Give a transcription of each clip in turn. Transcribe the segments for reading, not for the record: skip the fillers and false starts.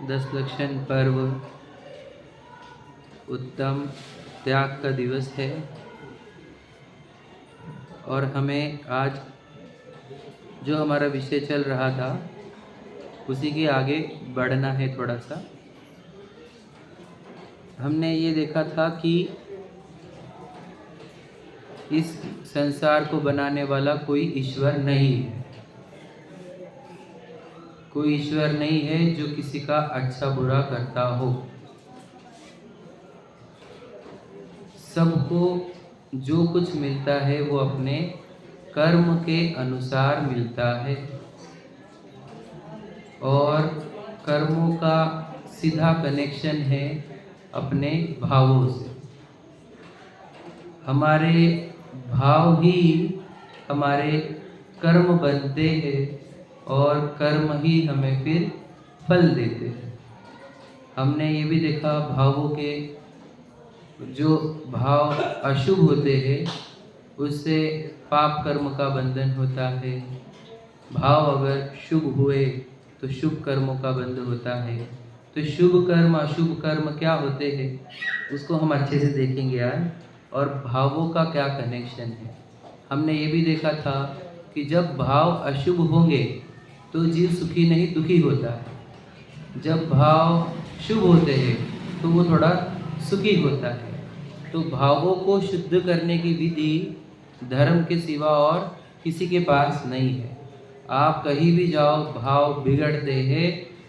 10 लक्षण पर्व उत्तम त्याग का दिवस है और हमें आज जो हमारा विषय चल रहा था उसी के आगे बढ़ना है। थोड़ा सा हमने ये देखा था कि इस संसार को बनाने वाला कोई ईश्वर नहीं है। कोई ईश्वर नहीं है जो किसी का अच्छा बुरा करता हो। सबको जो कुछ मिलता है वो अपने कर्म के अनुसार मिलता है और कर्मों का सीधा कनेक्शन है अपने भावों से। हमारे भाव ही हमारे कर्म बनते हैं और कर्म ही हमें फिर फल देते हैं। हमने ये भी देखा भावों के जो भाव अशुभ होते हैं उससे पाप कर्म का बंधन होता है। भाव अगर शुभ हुए तो शुभ कर्मों का बंधन होता है। तो शुभ कर्म अशुभ कर्म क्या होते हैं उसको हम अच्छे से देखेंगे आज, और भावों का क्या कनेक्शन है। हमने ये भी देखा था कि जब भाव अशुभ होंगे तो जीव सुखी नहीं दुखी होता है। जब भाव शुभ होते हैं तो वो थोड़ा सुखी होता है। तो भावों को शुद्ध करने की विधि धर्म के सिवा और किसी के पास नहीं है। आप कहीं भी जाओ भाव बिगड़ते हैं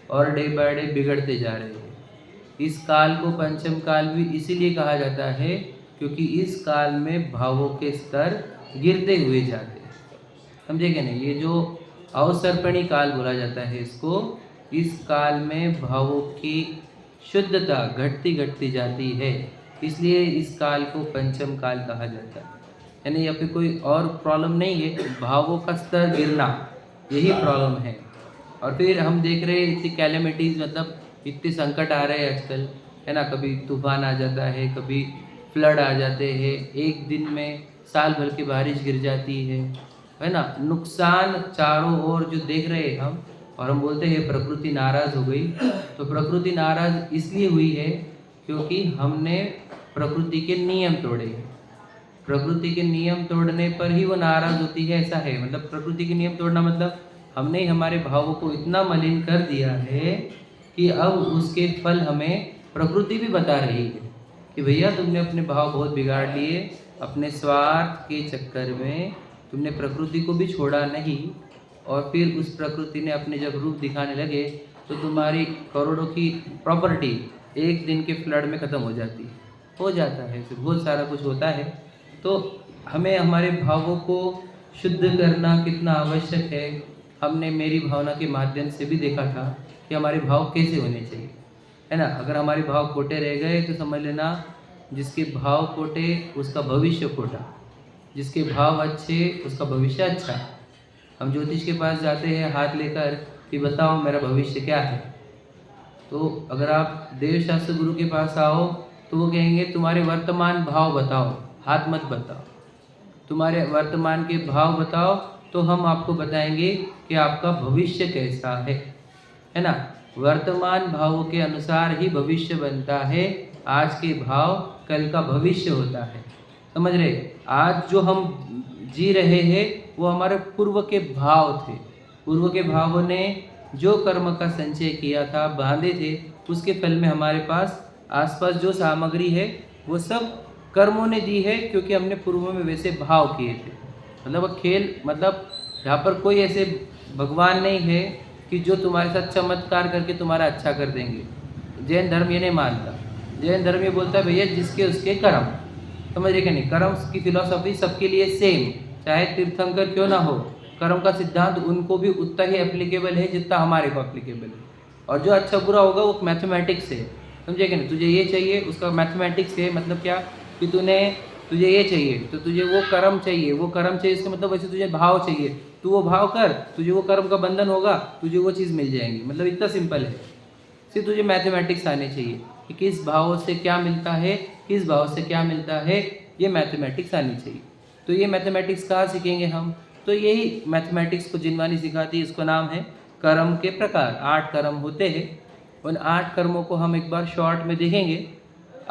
और डे बाय डे बिगड़ते जा रहे हैं। इस काल को पंचम काल भी इसीलिए कहा जाता है क्योंकि इस काल में भावों के स्तर गिरते हुए जाते हैं। समझेंगे नहीं, ये जो अवसर्पणी काल बोला जाता है इसको, इस काल में भावों की शुद्धता घटती घटती जाती है, इसलिए इस काल को पंचम काल कहा जाता है। यानी यहाँ पे कोई और प्रॉब्लम नहीं है, भावों का स्तर गिरना यही प्रॉब्लम है। और फिर हम देख रहे हैं इतनी कैलेमिटीज़, मतलब इतने संकट आ रहे हैं आजकल, है ना। कभी तूफान आ जाता है, कभी फ्लड आ जाते हैं, एक दिन में साल भर की बारिश गिर जाती है ना। नुकसान चारों ओर जो देख रहे हैं हम, और हम बोलते हैं प्रकृति नाराज़ हो गई। तो प्रकृति नाराज़ इसलिए हुई है क्योंकि हमने प्रकृति के नियम तोड़े हैं। प्रकृति के नियम तोड़ने पर ही वो नाराज़ होती है, ऐसा है। मतलब प्रकृति के नियम तोड़ना मतलब हमने हमारे भावों को इतना मलिन कर दिया है कि अब उसके फल हमें प्रकृति भी बता रही है कि भैया तुमने अपने भाव बहुत बिगाड़ लिए। अपने स्वार्थ के चक्कर में तुमने प्रकृति को भी छोड़ा नहीं, और फिर उस प्रकृति ने अपने जब रूप दिखाने लगे तो तुम्हारी करोड़ों की प्रॉपर्टी एक दिन के फ्लड में ख़त्म हो जाती है, हो जाता है, फिर बहुत सारा कुछ होता है। तो हमें हमारे भावों को शुद्ध करना कितना आवश्यक है, हमने मेरी भावना के माध्यम से भी देखा था कि हमारे भाव कैसे होने चाहिए, है ना। अगर हमारे भाव खोटे रह गए तो समझ लेना जिसके भाव खोटे उसका भविष्य खोटा, जिसके भाव अच्छे उसका भविष्य अच्छा। हम ज्योतिष के पास जाते हैं हाथ लेकर कि बताओ मेरा भविष्य क्या है। तो अगर आप देवशास्त्र गुरु के पास आओ तो वो कहेंगे तुम्हारे वर्तमान भाव बताओ, हाथ मत बताओ, तुम्हारे वर्तमान के भाव बताओ, तो हम आपको बताएंगे कि आपका भविष्य कैसा है ना। वर्तमान भावों के अनुसार ही भविष्य बनता है। आज के भाव कल का भविष्य होता है, समझ रहे। आज जो हम जी रहे हैं वो हमारे पूर्व के भाव थे। पूर्व के भावों ने जो कर्म का संचय किया था, बांधे थे, उसके फल में हमारे पास आसपास जो सामग्री है वो सब कर्मों ने दी है, क्योंकि हमने पूर्व में वैसे भाव किए थे। मतलब खेल, मतलब यहाँ पर कोई ऐसे भगवान नहीं है कि जो तुम्हारे साथ चमत्कार करके तुम्हारा अच्छा कर देंगे। जैन धर्म ये नहीं मानता। जैन धर्म ये बोलता है भैया जिसके उसके कर्म, समझ रहे कि नहीं। कर्म की फिलॉसफी सबके लिए सेम, चाहे तीर्थंकर क्यों ना हो, कर्म का सिद्धांत उनको भी उतना ही एप्लीकेबल है जितना हमारे को एप्लीकेबल है। और जो अच्छा बुरा होगा वो मैथमेटिक्स है, समझे कि नहीं। तुझे ये चाहिए उसका मैथमेटिक्स है, मतलब क्या कि तुझे ये चाहिए तो तुझे वो कर्म चाहिए, वो कर्म चाहिए इसका मतलब वैसे तुझे भाव चाहिए, तू वो भाव कर, तुझे वो कर्म का बंधन होगा, तुझे वो चीज़ मिल जाएंगी। मतलब इतना सिंपल है। सिर्फ तुझे मैथमेटिक्स आने चाहिए कि किस भाव से क्या मिलता है, किस भाव से क्या मिलता है, ये मैथमेटिक्स आनी चाहिए। तो ये मैथमेटिक्स कहाँ सीखेंगे हम, तो यही मैथमेटिक्स को जिनवानी सिखाती है। इसको नाम है कर्म के प्रकार। 8 कर्म होते हैं उन 8 कर्मों को हम एक बार शॉर्ट में देखेंगे,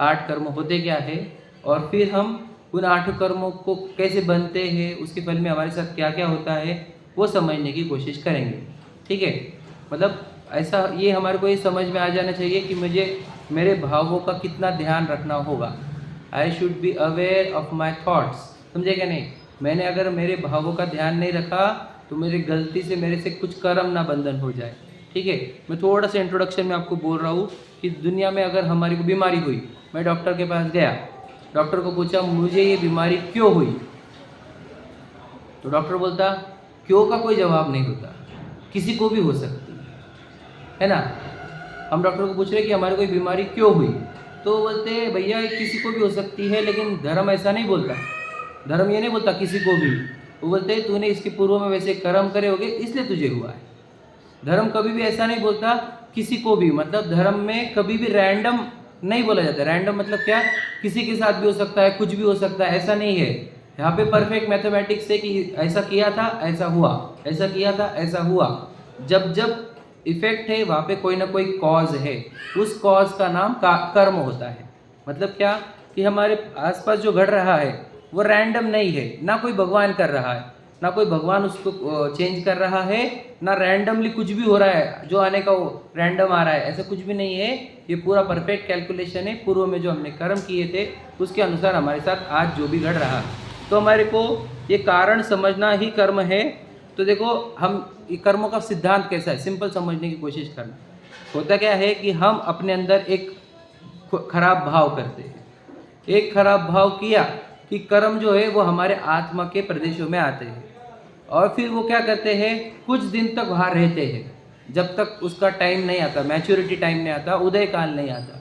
8 कर्म होते क्या है, और फिर हम उन 8 कर्मों को कैसे बनते हैं, उसके फल में हमारे साथ क्या क्या होता है, वो समझने की कोशिश करेंगे। ठीक है, मतलब ऐसा ये हमारे को ये समझ में आ जाना चाहिए कि मुझे मेरे भावों का कितना ध्यान रखना होगा। I should be aware of my thoughts, समझे क्या नहीं। मैंने अगर मेरे भावों का ध्यान नहीं रखा तो मेरी गलती से मेरे से कुछ कर्म ना बंधन हो जाए। ठीक है, मैं थोड़ा सा इंट्रोडक्शन में आपको बोल रहा हूँ कि दुनिया में अगर हमारी को बीमारी हुई, मैं डॉक्टर के पास गया, डॉक्टर को पूछा मुझे ये बीमारी क्यों हुई, तो डॉक्टर बोलता क्यों का कोई जवाब नहीं होता, किसी को भी हो सकती है ना। हम डॉक्टर को पूछ रहे कि हमारी कोई बीमारी क्यों हुई, तो बोलते भैया किसी को भी हो सकती है, लेकिन धर्म ऐसा नहीं बोलता। धर्म ये नहीं बोलता किसी को भी, वो बोलते तूने इसके पूर्व में वैसे कर्म करे होगे इसलिए तुझे हुआ है। धर्म कभी भी ऐसा नहीं बोलता किसी को भी, मतलब धर्म में कभी भी रैंडम नहीं बोला जाता। रैंडम मतलब क्या, किसी के साथ भी हो सकता है, कुछ भी हो सकता है, ऐसा नहीं है। यहाँ पे परफेक्ट मैथमेटिक्स है कि ऐसा किया था ऐसा हुआ, ऐसा किया था ऐसा हुआ। जब जब इफेक्ट है वहाँ पे कोई ना कोई कॉज है, उस कॉज का नाम कर्म होता है। मतलब क्या कि हमारे आसपास जो घट रहा है वो रैंडम नहीं है, ना कोई भगवान कर रहा है, ना कोई भगवान उसको चेंज कर रहा है, ना रैंडमली कुछ भी हो रहा है, जो आने का वो रैंडम आ रहा है, ऐसा कुछ भी नहीं है। ये पूरा परफेक्ट कैलकुलेशन है, पूर्व में जो हमने कर्म किए थे उसके अनुसार हमारे साथ आज जो भी घट रहा है। तो हमारे को ये कारण समझना ही कर्म है। तो देखो हम कर्मों का सिद्धांत कैसा है, सिंपल समझने की कोशिश करना। होता क्या है कि हम अपने अंदर एक खराब भाव करते हैं, एक खराब भाव किया कि कर्म जो है वो हमारे आत्मा के प्रदेशों में आते हैं, और फिर वो क्या करते हैं, कुछ दिन तक वहाँ रहते हैं, जब तक उसका टाइम नहीं आता, मैच्योरिटी टाइम नहीं आता, उदय काल नहीं आता।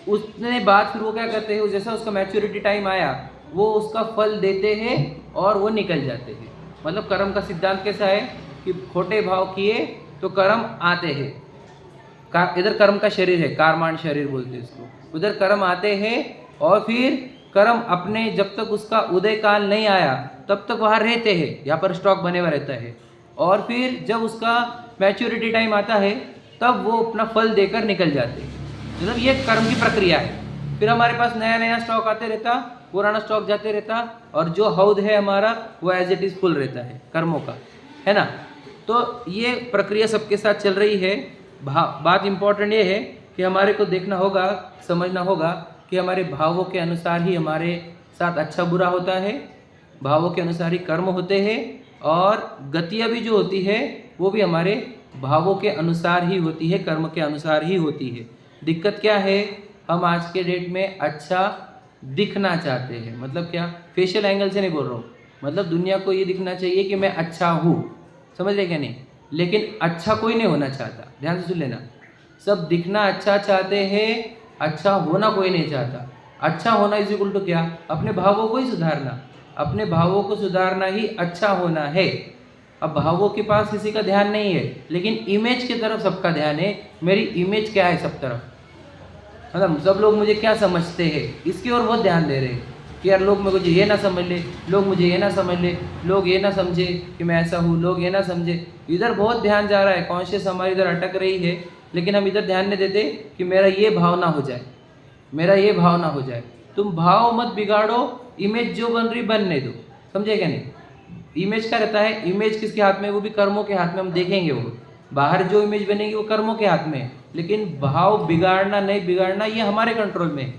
उसने बाद फिर वो क्या करते हैं, जैसा उसका मैच्योरिटी टाइम आया वो उसका फल देते हैं और वो निकल जाते हैं। मतलब कर्म का सिद्धांत कैसा है कि खोटे भाव किए तो कर्म आते हैं। इधर कर्म का शरीर है, कारमान शरीर बोलते हैं इसको, उधर कर्म आते हैं और फिर कर्म अपने जब तक उसका उदय काल नहीं आया तब तक वहाँ रहते हैं, यहाँ पर स्टॉक बने हुआ रहता है, और फिर जब उसका मैच्योरिटी टाइम आता है तब वो अपना फल देकर निकल जाते हैं। मतलब ये कर्म की प्रक्रिया है। फिर हमारे पास नया नया स्टॉक आते रहता, पुराना स्टॉक जाते रहता, और जो हौद है हमारा वो एज इट इज़ फुल रहता है कर्मों का, है ना। तो ये प्रक्रिया सबके साथ चल रही है। बात इम्पोर्टेंट ये है कि हमारे को देखना होगा, समझना होगा कि हमारे भावों के अनुसार ही हमारे साथ अच्छा बुरा होता है, भावों के अनुसार ही कर्म होते हैं, और गतियाँ भी जो होती है वो भी हमारे भावों के अनुसार ही होती है, कर्म के अनुसार ही होती है। दिक्कत क्या है, हम आज के डेट में अच्छा दिखना चाहते हैं। मतलब क्या, फेशियल एंगल से नहीं बोल रहा हूँ, मतलब दुनिया को ये दिखना चाहिए कि मैं अच्छा हूँ, समझ रहे क्या नहीं, लेकिन अच्छा कोई नहीं होना चाहता। ध्यान से सुन लेना, सब दिखना अच्छा चाहते हैं, अच्छा होना कोई नहीं चाहता। अच्छा होना इज इक्वल टू क्या, अपने भावों को ही सुधारना, अपने भावों को सुधारना ही अच्छा होना है। अब भावों के पास किसी का ध्यान नहीं है, लेकिन इमेज की तरफ सबका ध्यान है। मेरी इमेज क्या है सब तरफ, मतलब सब लोग मुझे क्या समझते हैं, इसकी ओर बहुत ध्यान दे रहे हैं कि यार लोग मुझे ये ना समझ ले, लोग मुझे ये ना समझ ले, लोग ये ना समझे कि मैं ऐसा हूँ, लोग ये ना समझे। इधर बहुत ध्यान जा रहा है, कॉन्शियस हमारी इधर अटक रही है, लेकिन हम इधर ध्यान नहीं देते कि मेरा ये भावना हो जाए, मेरा ये भावना हो जाए। तुम भाव मत बिगाड़ो, इमेज जो बन रही बनने दो, समझे क्या नहीं। इमेज क्या रहता है, इमेज किसके हाथ में, वो भी कर्मों के हाथ में। हम देखेंगे वो बाहर जो इमेज बनेगी वो कर्मों के हाथ में है, लेकिन भाव बिगाड़ना नहीं बिगाड़ना ये हमारे कंट्रोल में है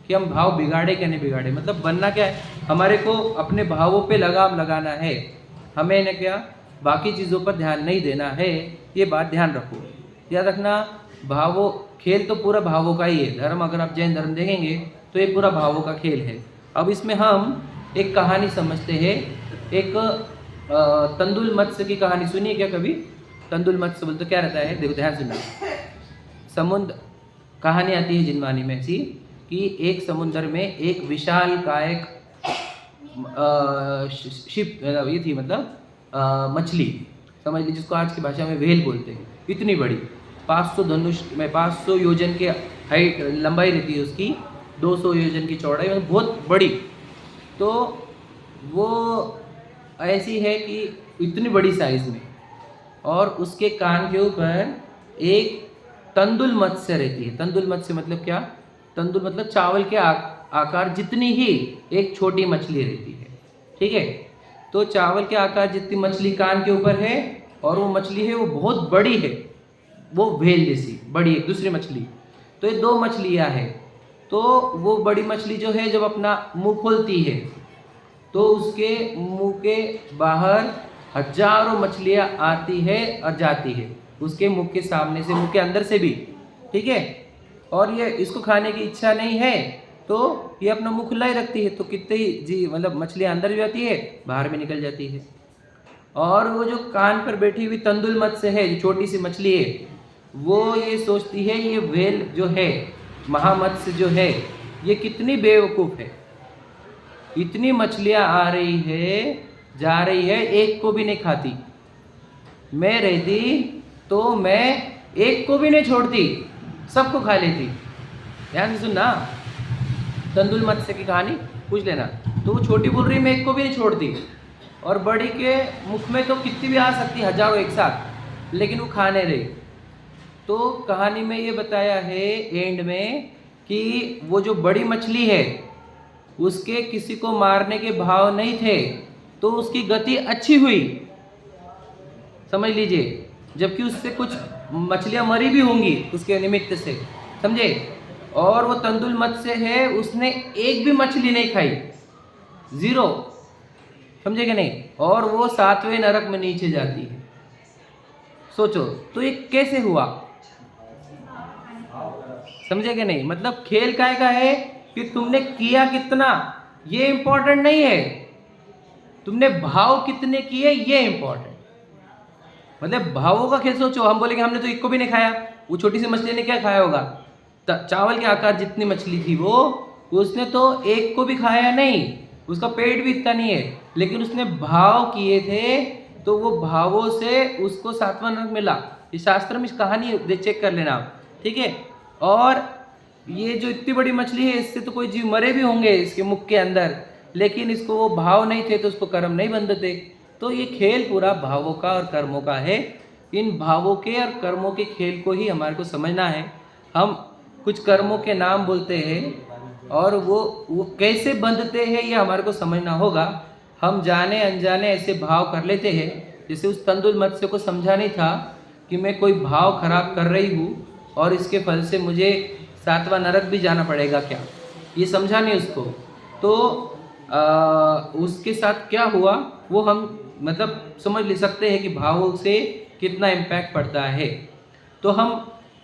कि हम भाव बिगाड़े क्या नहीं बिगाड़े। मतलब बनना क्या है, हमारे को अपने भावों पे लगाम लगाना है, हमें न क्या बाकी चीज़ों पर ध्यान नहीं देना है। ये बात ध्यान रखो, याद रखना। भावों खेल तो पूरा भावों का ही है। धर्म अगर आप जैन धर्म देखेंगे तो ये पूरा भावों का खेल है। अब इसमें हम एक कहानी समझते हैं, एक तंदुल मत्स्य की कहानी सुनिए क्या कभी। तंदुल मत्स्य बोलते क्या रहता है, देखो ध्यान सुनना। समुद्र कहानी आती है जिनवानी में ऐसी कि एक समुद्र में एक विशाल कायक शिप ये थी, मतलब मछली समझ लीजिए, जिसको आज की भाषा में व्हेल बोलते हैं। इतनी बड़ी 500 धनुष में 500 योजन के हाइट लंबाई रहती है उसकी, 200 योजन की चौड़ाई, मतलब बहुत बड़ी। तो वो ऐसी है कि इतनी बड़ी साइज़ में, और उसके कान के ऊपर एक तंदुल मत्स्य रहती है। तंदुल मत्स्य मतलब क्या? तंदुल मतलब चावल के आकार जितनी ही एक छोटी मछली रहती है, ठीक है। तो चावल के आकार जितनी मछली कान के ऊपर है, और वो मछली है वो बहुत बड़ी है, वो व्हेल जैसी बड़ी एक दूसरी मछली। तो ये दो मछलियाँ हैं। तो वो बड़ी मछली जो है जब अपना मुंह खोलती है तो उसके मुंह के बाहर हजारों मछलियाँ आती है और जाती है, उसके मुंह के सामने से, मुंह के अंदर से भी, ठीक है। और ये इसको खाने की इच्छा नहीं है तो ये अपना मुंह खुला ही रखती है, तो कितने ही जी मतलब मछलियाँ अंदर भी जाती है, बाहर भी निकल जाती है। और वो जो कान पर बैठी हुई तंदुल मत्स्य है, जो छोटी सी मछली है, वो ये सोचती है ये व्हेल जो है, महामत्स्य जो है, ये कितनी बेवकूफ़ है, इतनी मछलियाँ आ रही है जा रही है, एक को भी नहीं खाती। मैं रहती तो मैं एक को भी नहीं छोड़ती, सबको खा लेती। ध्यान से सुनना, तंदुल मत्स्य की कहानी पूछ लेना। तो वो छोटी बोल रही मैं एक को भी नहीं छोड़ती, और बड़ी के मुख में तो कितनी भी आ सकती, हजारों एक साथ, लेकिन वो खा नहीं रही। तो कहानी में ये बताया है एंड में कि वो जो बड़ी मछली है उसके किसी को मारने के भाव नहीं थे, तो उसकी गति अच्छी हुई, समझ लीजिए। जबकि उससे कुछ मछलियां मरी भी होंगी उसके निमित्त से, समझे। और वो तंदुल मत्स्य है, उसने एक भी मछली नहीं खाई, जीरो, समझे कि नहीं। और वो 7वें नरक में नीचे जाती है। सोचो तो ये कैसे हुआ, समझे कि नहीं। मतलब खेल काय का है कि तुमने किया कितना ये इंपॉर्टेंट नहीं है, तुमने भाव कितने किए ये इंपॉर्टेंट। मतलब भावों का खेल सोचो। हम बोलेंगे हमने तो एक को भी नहीं खाया, वो छोटी सी मछली ने क्या खाया होगा? चावल के आकार जितनी मछली थी वो, उसने तो एक को भी खाया नहीं, उसका पेट भी इतना नहीं है, लेकिन उसने भाव किए थे, तो वो भावों से उसको 7वां नरक मिला। इस शास्त्र में इस कहानी चेक कर लेना आप, ठीक है। और ये जो इतनी बड़ी मछली है, इससे तो कोई जीव मरे भी होंगे इसके मुख के अंदर, लेकिन इसको वो भाव नहीं थे तो उसको कर्म नहीं बंधते। तो ये खेल पूरा भावों का और कर्मों का है। इन भावों के और कर्मों के खेल को ही हमारे को समझना है। हम कुछ कर्मों के नाम बोलते हैं और वो कैसे बंधते हैं ये हमारे को समझना होगा। हम जाने अनजाने ऐसे भाव कर लेते हैं, जैसे उस तंदुल मत्स्य को समझा नहीं था कि मैं कोई भाव खराब कर रही हूँ और इसके फल से मुझे 7वां नरक भी जाना पड़ेगा क्या, ये समझा नहीं उसको। तो उसके साथ क्या हुआ वो हम मतलब समझ ले सकते हैं कि भावों से कितना इम्पैक्ट पड़ता है। तो हम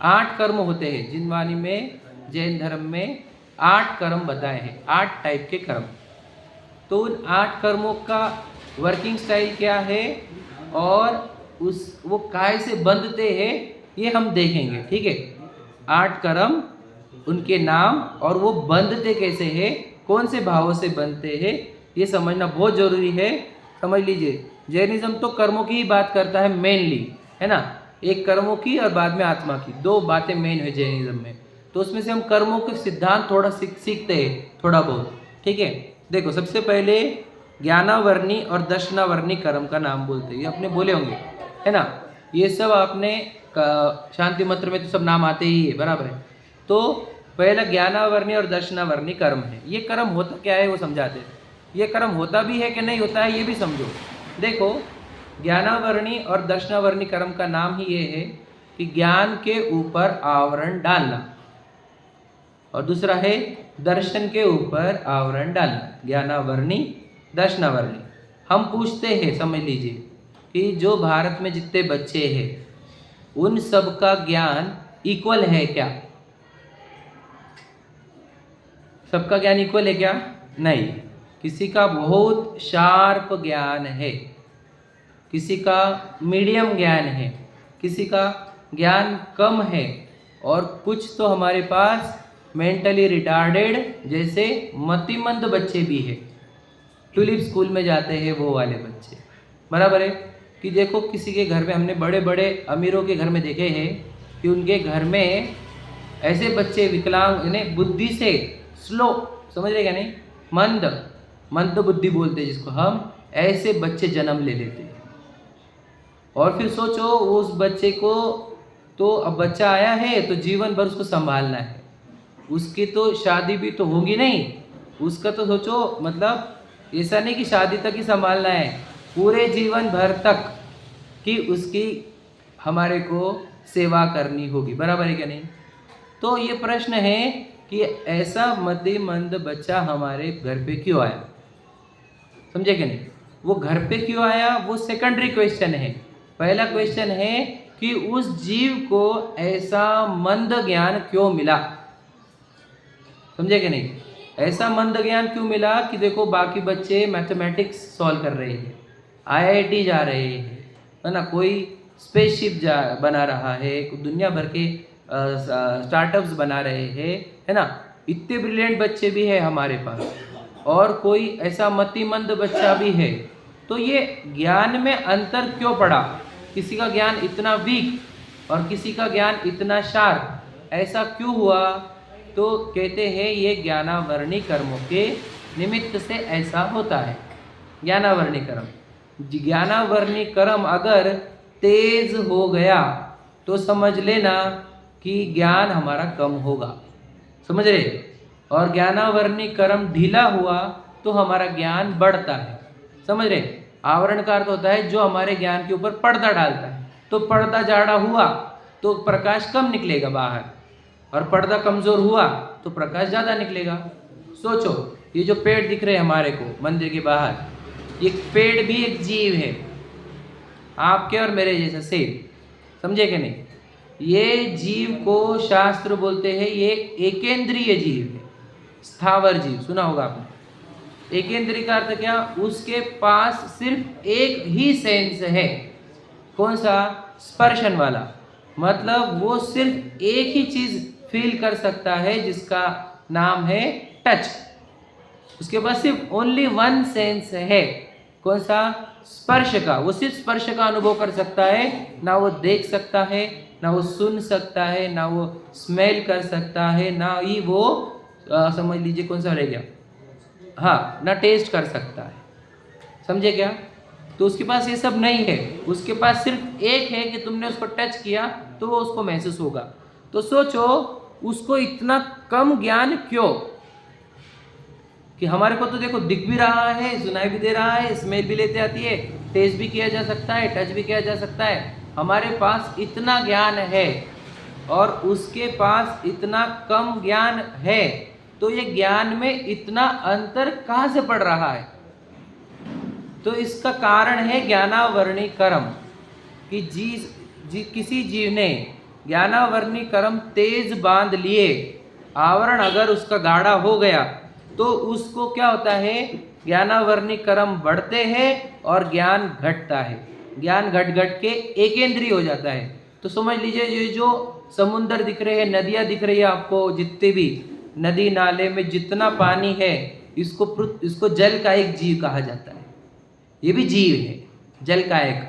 8 कर्म होते हैं, जिनवानी में जैन धर्म में 8 कर्म बताए हैं, 8 टाइप के कर्म। तो उन 8 कर्मों का वर्किंग स्टाइल क्या है और वो काय से बंधते हैं ये हम देखेंगे, ठीक है। 8 कर्म, उनके नाम और वो बंधते कैसे हैं, कौन से भावों से बनते हैं, ये समझना बहुत ज़रूरी है। समझ लीजिए, जैनिज्म तो कर्मों की ही बात करता है मेनली, है ना। एक कर्मों की और बाद में आत्मा की, 2 बातें मेन है जैनिज्म में। तो उसमें से हम कर्मों के सिद्धांत थोड़ा सीखते हैं, थोड़ा बहुत, ठीक है। देखो, सबसे पहले ज्ञानावर्णी और दर्शनावर्णी कर्म का नाम बोलते हैं, ये आपने बोले होंगे, है ना। ये सब आपने शांति मंत्र में तो सब नाम आते ही है, बराबर है। तो पहला ज्ञानावर्णी और दर्शनावर्णी कर्म है। ये कर्म होता क्या है वो समझाते हैं। ये कर्म होता भी है कि नहीं होता है ये भी समझो। देखो, ज्ञानावर्णी और दर्शनावर्णी कर्म का नाम ही ये है कि ज्ञान के ऊपर आवरण डालना, और दूसरा है दर्शन के ऊपर आवरण डालना। ज्ञानावर्णी, दर्शनावर्णी। हम पूछते हैं, समझ लीजिए, कि जो भारत में जितने बच्चे हैं उन सब का ज्ञान इक्वल है क्या? सबका ज्ञान इक्वल है क्या? नहीं। किसी का बहुत शार्प ज्ञान है, किसी का मीडियम ज्ञान है, किसी का ज्ञान कम है, और कुछ तो हमारे पास मेंटली रिटार्डेड जैसे मतिमंद बच्चे भी हैं। ट्यूलिप स्कूल में जाते हैं वो वाले बच्चे, बराबर है। कि देखो, किसी के घर में हमने बड़े बड़े अमीरों के घर में देखे हैं कि उनके घर में ऐसे बच्चे विकलांग, यानी बुद्धि से स्लो, समझ रहे क्या नहीं, मंद बुद्धि बोलते हैं जिसको हम, ऐसे बच्चे जन्म ले लेते हैं। और फिर सोचो, उस बच्चे को तो अब बच्चा आया है तो जीवन भर उसको संभालना है। उसकी तो शादी भी तो होगी नहीं, उसका तो सोचो मतलब ऐसा नहीं कि शादी तक ही संभालना है, पूरे जीवन भर तक कि उसकी हमारे को सेवा करनी होगी, बराबर है क्या नहीं। तो ये प्रश्न है कि ऐसा मतिमंद बच्चा हमारे घर पे क्यों आया, समझे क्या नहीं। वो घर पे क्यों आया वो सेकेंडरी क्वेश्चन है। पहला क्वेश्चन है कि उस जीव को ऐसा मंद ज्ञान क्यों मिला, समझे कि नहीं। ऐसा मंद ज्ञान क्यों मिला कि देखो बाकी बच्चे मैथमेटिक्स सॉल्व कर रहे हैं, आईआईटी जा रहे हैं, है ना, कोई स्पेसशिप बना रहा है, दुनिया भर के स्टार्टअप्स बना रहे हैं, है ना, इतने ब्रिलियंट बच्चे भी है हमारे पास, और कोई ऐसा मतिमंद बच्चा भी है। तो ये ज्ञान में अंतर क्यों पड़ा, किसी का ज्ञान इतना वीक और किसी का ज्ञान इतना शार्प, ऐसा क्यों हुआ। तो कहते हैं ये ज्ञानावरणी कर्मों के निमित्त से ऐसा होता है। ज्ञानावरणी कर्म, ज्ञानावरणी कर्म अगर तेज हो गया तो समझ लेना कि ज्ञान हमारा कम होगा, समझ रहे। और ज्ञानावरणी कर्म ढीला हुआ तो हमारा ज्ञान बढ़ता है, समझ रहे। आवरण का अर्थ होता है जो हमारे ज्ञान के ऊपर पर्दा डालता है। तो पर्दा जाड़ा हुआ तो प्रकाश कम निकलेगा बाहर, और पर्दा कमज़ोर हुआ तो प्रकाश ज़्यादा निकलेगा। सोचो ये जो पेड़ दिख रहे हैं हमारे को मंदिर के बाहर, ये पेड़ भी एक जीव है, आपके और मेरे जैसा सेम, समझे कि नहीं। ये जीव को शास्त्र बोलते हैं ये एकेंद्रीय जीव है, स्थावर जीव, सुना होगा आपने। एकेंद्रीय का अर्थ क्या, उसके पास सिर्फ एक ही सेंस है, कौन सा, स्पर्शन वाला। मतलब वो सिर्फ एक ही चीज़ फील कर सकता है जिसका नाम है टच। उसके पास सिर्फ ओनली वन सेंस है, कौन सा, स्पर्श का। वो सिर्फ स्पर्श का अनुभव कर सकता है, ना वो देख सकता है, ना वो सुन सकता है, ना वो स्मेल कर सकता है, ना ही वो समझ लीजिए कौन सा रह गया, हाँ, ना टेस्ट कर सकता है, समझे क्या। तो उसके पास ये सब नहीं है, उसके पास सिर्फ एक है कि तुमने उसको टच किया तो वो उसको महसूस होगा। तो सोचो उसको इतना कम ज्ञान क्यों, कि हमारे को तो देखो दिख भी रहा है, सुनाई भी दे रहा है, स्मेल भी लेते आती है, टेस्ट भी किया जा सकता है, टच भी किया जा सकता है, हमारे पास इतना ज्ञान है और उसके पास इतना कम ज्ञान है। तो ये ज्ञान में इतना अंतर कहाँ से पड़ रहा है। तो इसका कारण है ज्ञानावरणी कर्म, कि किसी जीव ने ज्ञानावरणी कर्म तेज बांध लिए, आवरण अगर उसका गाढ़ा हो गया तो उसको क्या होता है, ज्ञानावरणी कर्म बढ़ते हैं और ज्ञान घटता है। ज्ञान घट घट के एकेंद्रीय हो जाता है। तो समझ लीजिए ये जो समुंदर दिख रहे हैं, नदियाँ दिख रही है आपको, जितने भी नदी नाले में जितना पानी है, इसको जल का एक जीव कहा जाता है। ये भी जीव है, जल का एक,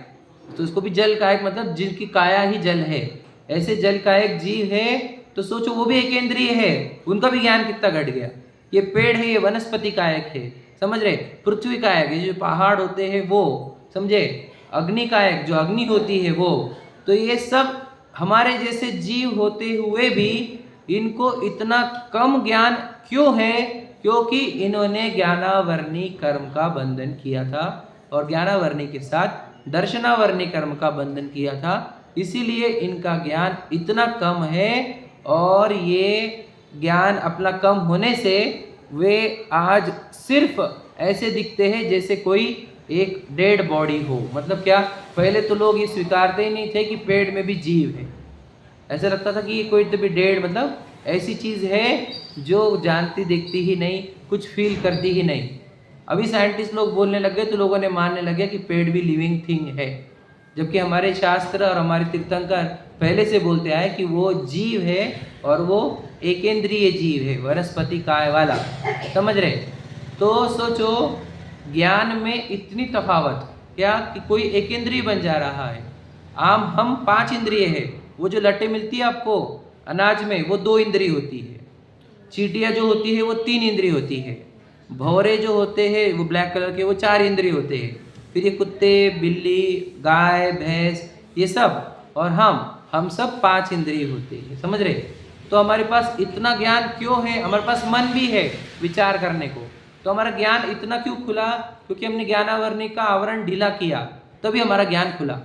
तो इसको भी जल का एक मतलब जिनकी काया ही जल है, ऐसे जल का एक जीव है। तो सोचो वो भी एकेंद्रीय है, उनका भी ज्ञान कितना घट गया। ये पेड़ है, ये वनस्पति कायक है, समझ रहे। पृथ्वी कायक, ये जो पहाड़ होते हैं वो, समझे। अग्नि कायक, जो अग्नि होती है वो। तो ये सब हमारे जैसे जीव होते हुए भी इनको इतना कम ज्ञान क्यों है, क्योंकि इन्होंने ज्ञानावरणी कर्म का बंधन किया था और ज्ञानावरणी के साथ दर्शनावरणी कर्म का बंधन किया था, इसीलिए इनका ज्ञान इतना कम है। और ये ज्ञान अपना कम होने से वे आज सिर्फ ऐसे दिखते हैं जैसे कोई एक डेड बॉडी हो। मतलब क्या, पहले तो लोग ये स्वीकारते ही नहीं थे कि पेड़ में भी जीव है, ऐसा लगता था कि ये कोई तो भी डेड, मतलब ऐसी चीज़ है जो जानती देखती ही नहीं, कुछ फील करती ही नहीं। अभी साइंटिस्ट लोग बोलने लगे तो लोगों ने मानने लगे कि पेड़ भी लिविंग थिंग है, जबकि हमारे शास्त्र और हमारे तीर्थंकर पहले से बोलते आए कि वो जीव है और वो एकेंद्रीय जीव है, वनस्पति काय वाला, समझ रहे। तो सोचो ज्ञान में इतनी तफावत, क्या कि कोई एकेंद्रीय बन जा रहा है। हम 5 इंद्रिय है, वो जो लट्टे मिलती है आपको अनाज में वो 2 इंद्रिय होती है, चींटियाँ जो होती है वो 3 इंद्रिय होती है, भौरे जो होते हैं वो ब्लैक कलर के वो 4 इंद्रिय होते हैं, फिर ये कुत्ते, बिल्ली, गाय, भैंस, ये सब, और हम सब 5 इंद्रिय होते हैं, समझ रहे। तो हमारे पास इतना ज्ञान क्यों है? हमारे पास मन भी है विचार करने को, तो हमारा ज्ञान इतना क्यों खुला? क्योंकि हमने ज्ञानावरणी का आवरण ढीला किया, तभी हमारा ज्ञान खुला।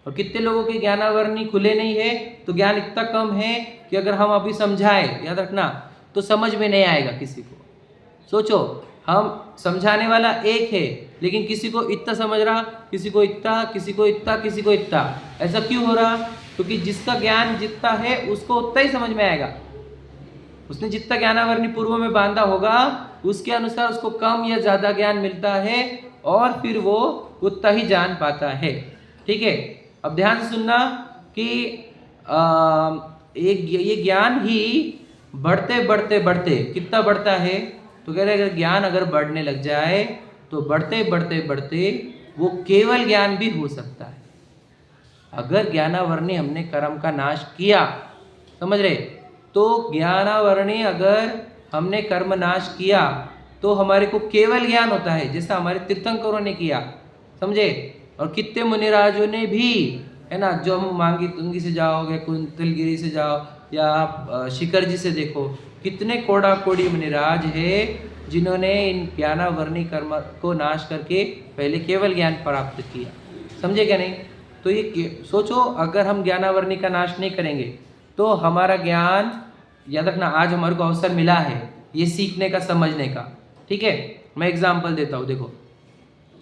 और कितने लोगों के ज्ञानावरणी खुले नहीं है, तो ज्ञान इतना कम है कि अगर हम अभी समझाएं, याद रखना, तो समझ में नहीं आएगा किसी को। सोचो, हम समझाने वाला एक है, लेकिन किसी को इतना समझ रहा, किसी को इतना, किसी को इतना, किसी को इतना। ऐसा क्यों हो रहा? क्योंकि जिसका ज्ञान जितना है उसको उतना ही समझ में आएगा। उसने जितना ज्ञानावरणी पूर्व में बांधा होगा, उसके अनुसार उसको कम या ज़्यादा ज्ञान मिलता है, और फिर वो उतना ही जान पाता है। ठीक है, अब ध्यान से सुनना कि ये ज्ञान ही बढ़ते बढ़ते बढ़ते कितना बढ़ता है, तो कह रहे अगर ज्ञान अगर बढ़ने लग जाए तो बढ़ते बढ़ते बढ़ते वो केवल ज्ञान भी हो सकता है। अगर ज्ञानावरणी हमने कर्म का नाश किया, समझ रहे, तो ज्ञानावरणी अगर हमने कर्म नाश किया तो हमारे को केवल ज्ञान होता है, जैसा हमारे तीर्थंकरों ने किया, समझे। और कितने मुनिराजों ने भी, है ना, जो हम मांगी तुंगी से जाओगे, कुंतलगिरी से जाओ, या आप शिखर जी से देखो, कितने कोड़ा कोड़ी मुनिराज है जिन्होंने इन ज्ञानावरणी कर्म को नाश करके पहले केवल ज्ञान प्राप्त किया, समझे क्या नहीं। तो ये सोचो, अगर हम ज्ञानावरणी का नाश नहीं करेंगे तो हमारा ज्ञान, याद रखना, आज हमारे को अवसर मिला है ये सीखने का, समझने का। ठीक है, मैं एग्जाम्पल देता हूँ। देखो,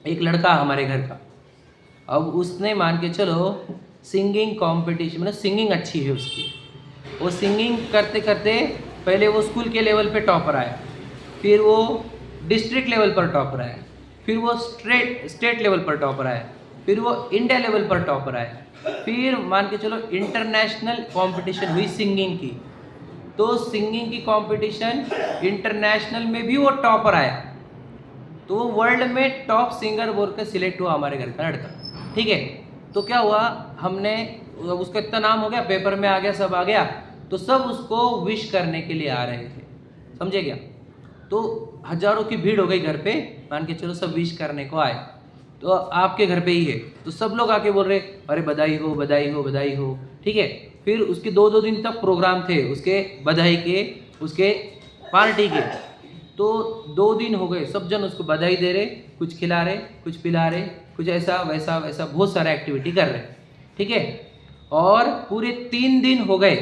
एक लड़का हमारे घर का, अब उसने मान के चलो सिंगिंग कंपटीशन, मतलब सिंगिंग अच्छी है उसकी, वो सिंगिंग करते करते पहले वो स्कूल के लेवल पे टॉपर आया, फिर वो डिस्ट्रिक्ट लेवल पर टॉपर आया, फिर वो स्टेट लेवल पर टॉपर आया, फिर वो इंडिया लेवल पर टॉपर आया, फिर मान के चलो इंटरनेशनल कंपटीशन हुई सिंगिंग की, तो सिंगिंग की कंपटीशन इंटरनेशनल में भी वो टॉपर आया, तो वो वर्ल्ड में टॉप सिंगर बोल कर सिलेक्ट हुआ हमारे घर का लड़का। ठीक है, तो क्या हुआ, हमने उसका इतना नाम हो गया, पेपर में आ गया, सब आ गया, तो सब उसको विश करने के लिए आ रहे थे, समझे क्या। तो हजारों की भीड़ हो गई घर पे, मान के चलो सब विश करने को आए, तो आपके घर पे ही है, तो सब लोग आके बोल रहे अरे बधाई हो, बधाई हो, बधाई हो। ठीक है, फिर उसके 2-2 दिन तक प्रोग्राम थे उसके, बधाई के, उसके पार्टी के, तो 2 दिन हो गए, सब जन उसको बधाई दे रहे, कुछ खिला रहे, कुछ पिला रहे, कुछ ऐसा वैसा वैसा, बहुत सारा एक्टिविटी कर रहे। ठीक है, और पूरे 3 दिन हो गए,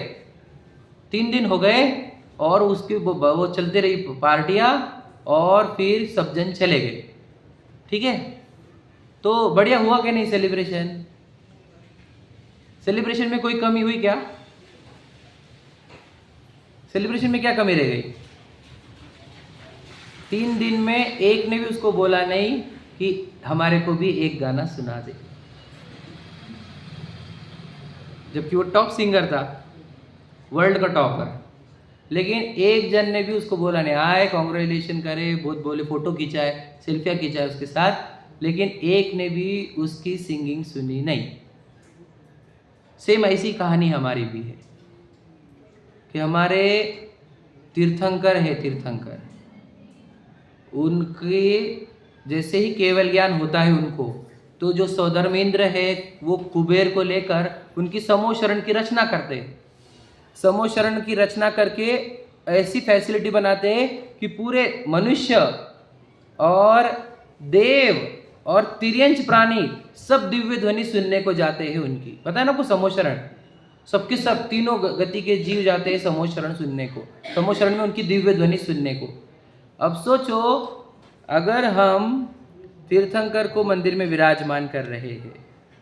3 दिन हो गए, और उसकी वो चलते रही पार्टियाँ, और फिर सब जन चले गए। ठीक है, तो बढ़िया हुआ कि नहीं सेलिब्रेशन? सेलिब्रेशन में कोई कमी हुई क्या? सेलिब्रेशन में क्या कमी रह गई? 3 दिन में एक ने भी उसको बोला नहीं कि हमारे को भी एक गाना सुना दे, जबकि वो टॉप सिंगर था, वर्ल्ड का टॉपर, लेकिन एक जन ने भी उसको बोला नहीं। आए, कॉन्ग्रेचुलेशन करे, बहुत बोले, फोटो खिंचाए, सेल्फियाँ खिंचाए उसके साथ, लेकिन एक ने भी उसकी सिंगिंग सुनी नहीं। सेम ऐसी कहानी हमारी भी है कि हमारे तीर्थंकर है, तीर्थंकर, उनके जैसे ही केवल ज्ञान होता है उनको, तो जो सौधर्मेंद्र है वो कुबेर को लेकर उनकी समूह शरण की रचना करते हैं। समूह शरण की रचना करके ऐसी फैसिलिटी बनाते हैं कि पूरे मनुष्य और देव और तिर्यंच प्राणी सब दिव्य ध्वनि सुनने को जाते हैं उनकी, पता है ना आपको, समूह शरण, सबके सब तीनों गति के जीव जाते हैं समूह शरण सुनने को, समूह शरण में उनकी दिव्य ध्वनि सुनने को। अब सोचो, अगर हम तीर्थंकर को मंदिर में विराजमान कर रहे हैं,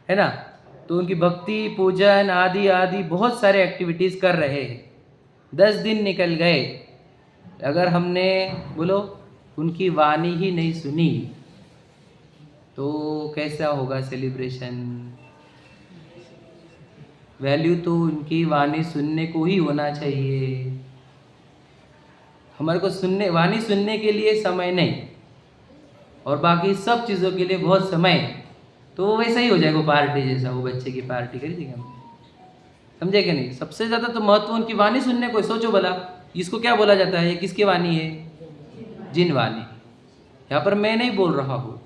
है ना, तो उनकी भक्ति, पूजन आदि आदि बहुत सारे एक्टिविटीज़ कर रहे हैं, 10 दिन निकल गए, अगर हमने बोलो उनकी वाणी ही नहीं सुनी, तो कैसा होगा सेलिब्रेशन? वैल्यू तो उनकी वाणी सुनने को ही होना चाहिए। हमारे को वाणी सुनने के लिए समय नहीं, और बाकी सब चीज़ों के लिए बहुत समय, तो वैसा ही हो जाएगा पार्टी जैसा, वो बच्चे की पार्टी करी थी हमने, समझे कि नहीं। सबसे ज़्यादा तो महत्व उनकी वाणी सुनने को। सोचो भला, इसको क्या बोला जाता है, ये किसकी वाणी है? जिन वाणी। यहाँ पर मैं नहीं बोल रहा हूँ,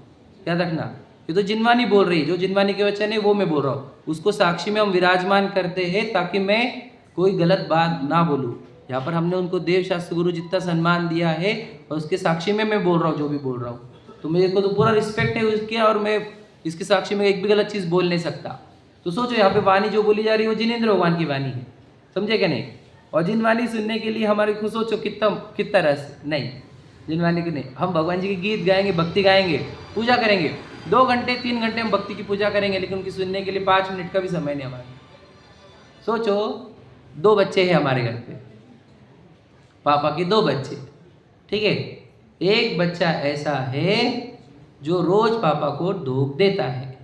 याद रखना, ये तो जिनवानी बोल रही है, जो जिनवानी के वचन है वो मैं बोल रहा हूँ। उसको साक्षी में हम विराजमान करते हैं ताकि मैं कोई गलत बात ना बोलूँ। यहाँ पर हमने उनको देव शास्त्र गुरु जितना सम्मान दिया है और उसके साक्षी में मैं बोल रहा हूँ जो भी बोल रहा हूँ, तो मेरे को तो पूरा रिस्पेक्ट है उसके, और मैं इसके साक्षी में एक भी गलत चीज़ बोल नहीं सकता। तो सोचो यहाँ पे वाणी जो बोली जा रही है वो जिनेंद्र भगवान की वाणी है, समझे क्या नहीं। और जिनवानी सुनने के लिए हमारे को सोचो कितना रस नहीं, जिनवानी की नहीं। हम भगवान जी के गीत गाएंगे, भक्ति गाएंगे, पूजा करेंगे, 2 घंटे 3 घंटे हम भक्ति की पूजा करेंगे, लेकिन उनकी सुनने के लिए 5 मिनट का भी समय नहीं हमारे। सोचो 2 बच्चे हैं हमारे घर पे, पापा के 2 बच्चे, ठीक है। एक बच्चा ऐसा है जो रोज पापा को धोख देता है,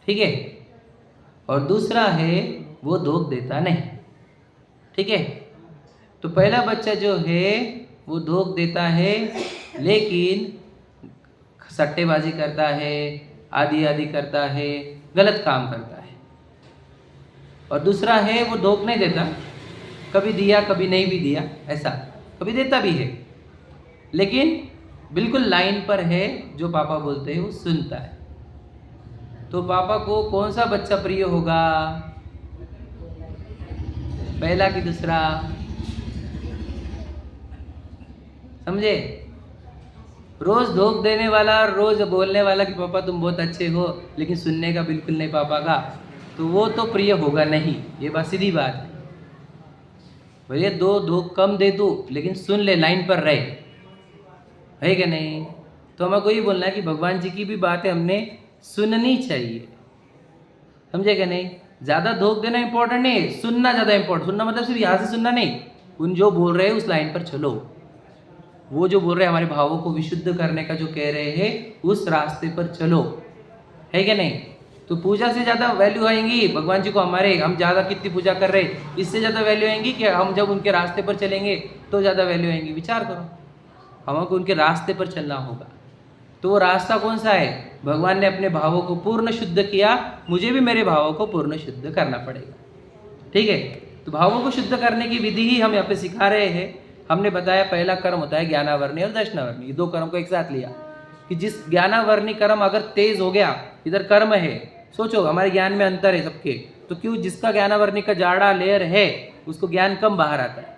ठीक है, और दूसरा है वो धोख देता नहीं, ठीक है। तो पहला बच्चा जो है वो धोख देता है लेकिन सट्टेबाजी करता है, आदि करता है, गलत काम करता है। और दूसरा है वो धोख नहीं देता, कभी दिया कभी नहीं भी दिया, ऐसा कभी देता भी है, लेकिन बिल्कुल लाइन पर है, जो पापा बोलते हैं वो सुनता है। तो पापा को कौन सा बच्चा प्रिय होगा, पहला कि दूसरा, समझे। रोज धोख देने वाला, रोज बोलने वाला कि पापा तुम बहुत अच्छे हो, लेकिन सुनने का बिल्कुल नहीं पापा का, तो वो तो प्रिय होगा नहीं। ये बात सीधी बात है। भैया 2 धोख कम दे दो लेकिन सुन ले, लाइन पर रहे, है क्या नहीं। तो हमें को ये बोलना है कि भगवान जी की भी बातें हमने सुननी चाहिए, समझे क्या नहीं। ज़्यादा धोख देना इंपॉर्टेंट नहीं है, सुनना ज़्यादा इंपॉर्टेंट। सुनना मतलब सिर्फ यहाँ से सुनना नहीं, उन जो बोल रहे हैं उस लाइन पर चलो, वो जो बोल रहे हैं हमारे भावों को विशुद्ध करने का जो कह रहे हैं उस रास्ते पर चलो, है क्या नहीं। तो पूजा से ज़्यादा वैल्यू आएंगी भगवान जी को हमारे, हम ज़्यादा कितनी पूजा कर रहे हैं, इससे ज़्यादा वैल्यू आएंगी कि हम जब उनके रास्ते पर चलेंगे तो ज़्यादा वैल्यू आएंगी। विचार करो, हमको उनके रास्ते पर चलना होगा। तो वो रास्ता कौन सा है, भगवान ने अपने भावों को पूर्ण शुद्ध किया, मुझे भी मेरे भावों को पूर्ण शुद्ध करना पड़ेगा, ठीक है। तो भावों को शुद्ध करने की विधि ही हम यहाँ पे सिखा रहे हैं। हमने बताया पहला कर्म होता है ज्ञानावर्णी और दर्शनावर्णी, ये 2 कर्म को एक साथ लिया कि जिस ज्ञानावर्णी कर्म अगर तेज हो गया, इधर कर्म है, सोचो हमारे ज्ञान में अंतर है सबके, तो क्यों जिसका ज्ञानावर्णी का जाड़ा लेयर है उसको ज्ञान कम बाहर आता है,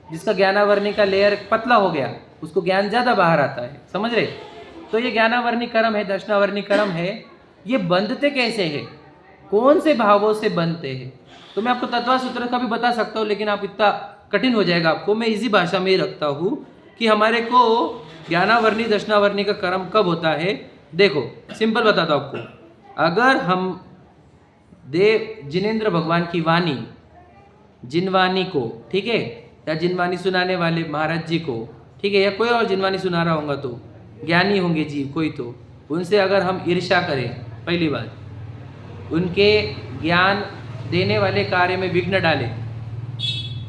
जिसका ज्ञानावर्णी का लेयर पतला हो गया उसको ज्ञान ज़्यादा बाहर आता है, समझ रहे। तो ये ज्ञानावर्णी कर्म है, दर्शनावर्णी कर्म है, ये बंधते कैसे है, कौन से भावों से बनते हैं। तो मैं आपको तत्व सूत्र का भी बता सकता हूँ, लेकिन आप इतना कठिन हो जाएगा आपको। मैं इजी भाषा में ही रखता हूँ कि हमारे को ज्ञानावर्णी दर्शनावर्णी का कर्म कब होता है। देखो सिंपल बताता हूँ आपको। अगर हम देव जिनेंद्र भगवान की वाणी, जिनवाणी को, ठीक है, या जिनवाणी सुनाने वाले महाराज जी को, ठीक है, या कोई और जिनवाणी सुना रहा होगा तो ज्ञानी होंगे जी कोई, तो उनसे अगर हम ईर्ष्या करें, पहली बात उनके ज्ञान देने वाले कार्य में विघ्न डालें,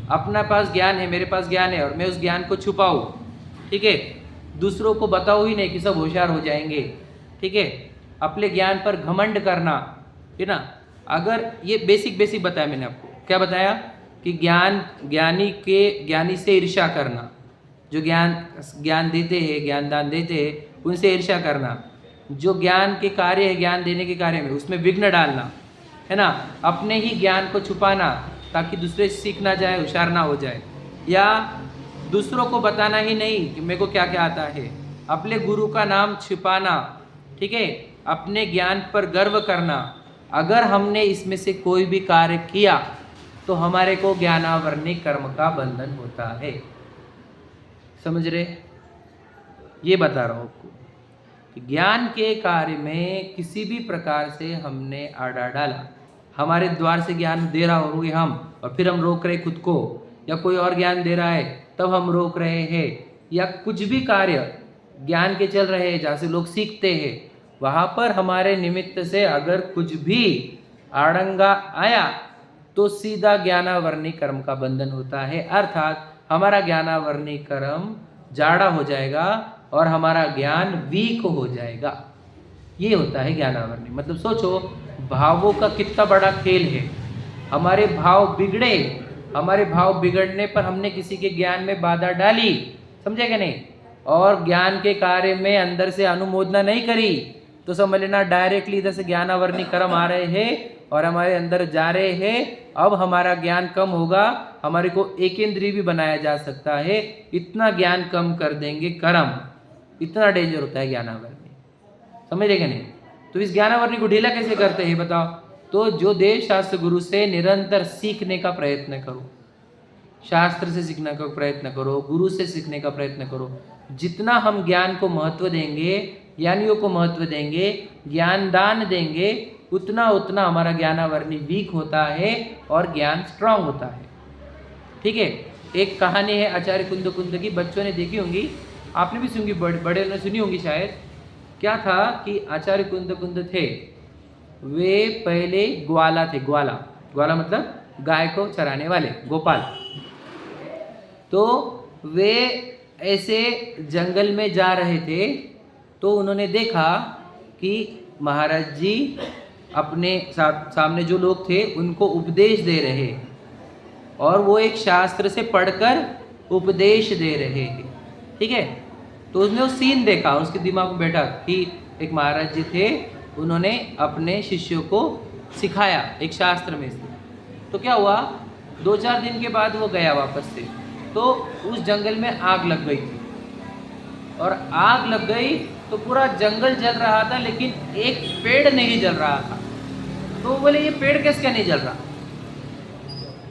अपना पास ज्ञान है, मेरे पास ज्ञान है और मैं उस ज्ञान को छुपाऊँ, ठीक है, दूसरों को बताओ ही नहीं कि सब होशियार हो जाएंगे, ठीक है, अपने ज्ञान पर घमंड करना, है ना। अगर ये बेसिक बताया मैंने आपको, क्या बताया कि ज्ञानी से ईर्ष्या करना, जो ज्ञान देते हैं, ज्ञानदान देते हैं, उनसे ईर्ष्या करना, जो ज्ञान के कार्य है, ज्ञान देने के कार्य में उसमें विघ्न डालना, है ना, अपने ही ज्ञान को छुपाना ताकि दूसरे सीख ना जाए, होशियार ना हो जाए, या दूसरों को बताना ही नहीं कि मेरे को क्या क्या आता है, अपने गुरु का नाम छिपाना, ठीक है, अपने ज्ञान पर गर्व करना। अगर हमने इसमें से कोई भी कार्य किया तो हमारे को ज्ञानावर्णी कर्म का बंधन होता है, समझ रहे। ये बता रहा हूँ आपको कि ज्ञान के कार्य में किसी भी प्रकार से हमने आड़ा डाला, हमारे द्वार से ज्ञान दे रहा होंगे हम और फिर हम रोक रहे खुद को, या कोई और ज्ञान दे रहा है तब हम रोक रहे हैं, या कुछ भी कार्य ज्ञान के चल रहे हैं जहाँ से लोग सीखते हैं, वहाँ पर हमारे निमित्त से अगर कुछ भी आड़ंगा आया तो सीधा ज्ञानावर्णी कर्म का बंधन होता है, अर्थात हमारा ज्ञानावर्णी कर्म जाड़ा हो जाएगा और हमारा ज्ञान वीक हो जाएगा। ये होता है ज्ञानावर्णी। मतलब सोचो भावों का कितना बड़ा खेल है। हमारे भाव बिगड़े, हमारे भाव बिगड़ने पर हमने किसी के ज्ञान में बाधा डाली, समझे क्या नहीं, और ज्ञान के कार्य में अंदर से अनुमोदना नहीं करी, तो समझ लेना डायरेक्टली इधर से ज्ञानावर्णी कर्म आ रहे हैं और हमारे अंदर जा रहे हैं। अब हमारा ज्ञान कम होगा, हमारे को एकेंद्रीय भी बनाया जा सकता है। इतना ज्ञान कम कर देंगे कर्म, इतना डेंजर होता है ज्ञानावर्णी, समझ रहे कि नहीं? तो इस ज्ञानावर्णी को ढीला कैसे करते हैं बताओ? तो जो देव शास्त्र गुरु से निरंतर सीखने का प्रयत्न करो, शास्त्र से सीखने का प्रयत्न करो, गुरु से सीखने का प्रयत्न करो। जितना हम ज्ञान को महत्व देंगे, ज्ञानियों को महत्व देंगे, ज्ञान दान देंगे, उतना उतना हमारा ज्ञानावर्णी वीक होता है और ज्ञान स्ट्रांग होता है। ठीक है, एक कहानी है आचार्य कुंद कुंद की, बच्चों ने देखी होंगी, आपने भी सुनी, बड़े ने सुनी होंगी शायद। क्या था कि आचार्य कुंद कुंद थे, वे पहले ग्वाला थे। ग्वाला, ग्वाला मतलब गाय को चराने वाले, गोपाल। तो वे ऐसे जंगल में जा रहे थे, तो उन्होंने देखा कि महाराज जी अपने सामने जो लोग थे उनको उपदेश दे रहे, और वो एक शास्त्र से पढ़कर उपदेश दे रहे हैं। ठीक है, तो उसने वो सीन देखा, उसके दिमाग में बैठा कि एक महाराज जी थे, उन्होंने अपने शिष्यों को सिखाया एक शास्त्र में से। तो क्या हुआ, 2-4 दिन के बाद वो गया वापस से, तो उस जंगल में आग लग गई थी, और आग लग गई तो पूरा जंगल जल रहा था, लेकिन एक पेड़ नहीं जल रहा था। तो वो बोले ये पेड़ कैसे नहीं जल रहा?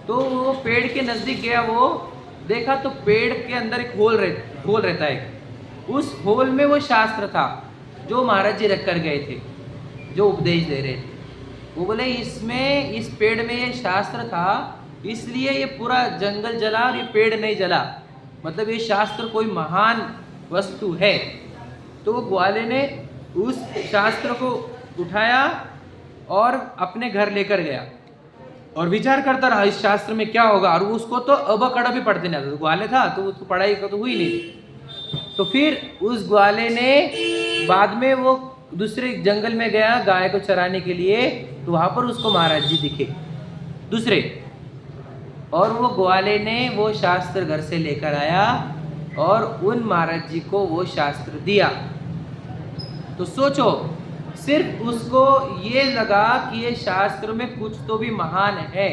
तो वो पेड़ के नज़दीक गया, वो देखा तो पेड़ के अंदर एक होल रहता है। उस होल में वो शास्त्र था जो महाराज जी रख कर गए थे, जो उपदेश दे रहे थे। वो बोले इसमें, इस पेड़ में ये शास्त्र था, इसलिए ये पूरा जंगल जला और ये पेड़ नहीं जला, मतलब ये शास्त्र कोई महान वस्तु है। तो वो ग्वाले ने उस शास्त्र को उठाया और अपने घर लेकर गया और विचार करता रहा इस शास्त्र में क्या होगा। और उसको तो अबकड़ा भी पढ़ते नहीं आता, तो ग्वाले था तो उसको पढ़ाई का तो हुई नहीं। तो फिर उस ग्वाले ने बाद में वो दूसरे जंगल में गया गाय को चराने के लिए, तो वहाँ पर उसको महाराज जी दिखे दूसरे, और वो ग्वाले ने वो शास्त्र घर से लेकर आया और उन महाराज जी को वो शास्त्र दिया। तो सोचो, सिर्फ उसको ये लगा कि ये शास्त्र में कुछ तो भी महान है,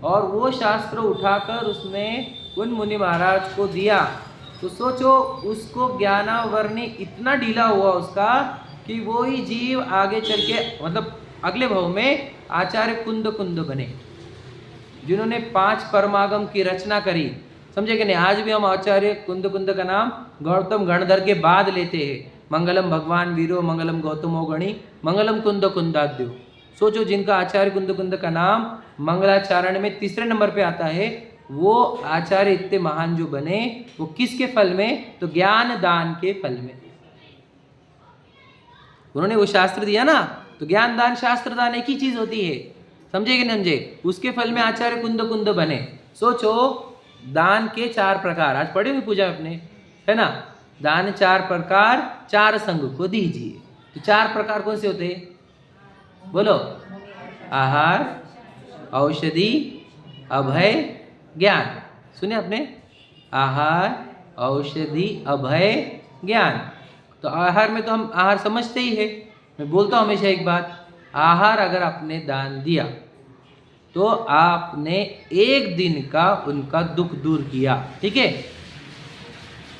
और वो शास्त्र उठाकर उसने उन मुनि महाराज को दिया। तो सोचो, उसको ज्ञानावर्णी इतना ढीला हुआ उसका कि वो ही जीव आगे चल के, मतलब अगले भाव में आचार्य कुंद कुंद बने, जिन्होंने 5 परमागम की रचना करी। समझे कि नहीं? आज भी हम आचार्य कुंद कुंद का नाम गौतम गणधर के बाद लेते हैं। मंगलम भगवान वीरो, मंगलम गौतमो गणी, मंगलम कुंद कुंदाद्यो। सोचो, जिनका आचार्य कुंद कुंद का नाम मंगलाचरण में 3रे नंबर पे आता है, वो आचार्य इतने महान जो बने, वो किसके फल में? तो ज्ञान दान के फल में। उन्होंने वो शास्त्र दिया ना, तो ज्ञान दान शास्त्र दान एक ही चीज होती है, समझे कि नहीं समझे? उसके फल में आचार्य कुंद कुंद बने। सोचो, दान के 4 प्रकार आज पढ़े हुए पूजा अपने, है ना? दान 4 प्रकार, 4 संग को दीजिए। तो 4 प्रकार कौन से होते हैं? बोलो। आहार, औषधि, अभय, ज्ञान। सुने आपने? आहार, औषधि, अभय, ज्ञान। तो आहार में तो हम आहार समझते ही है। मैं बोलता हूँ हमेशा एक बात, आहार अगर आपने दान दिया तो आपने एक दिन का उनका दुख दूर किया, ठीक है?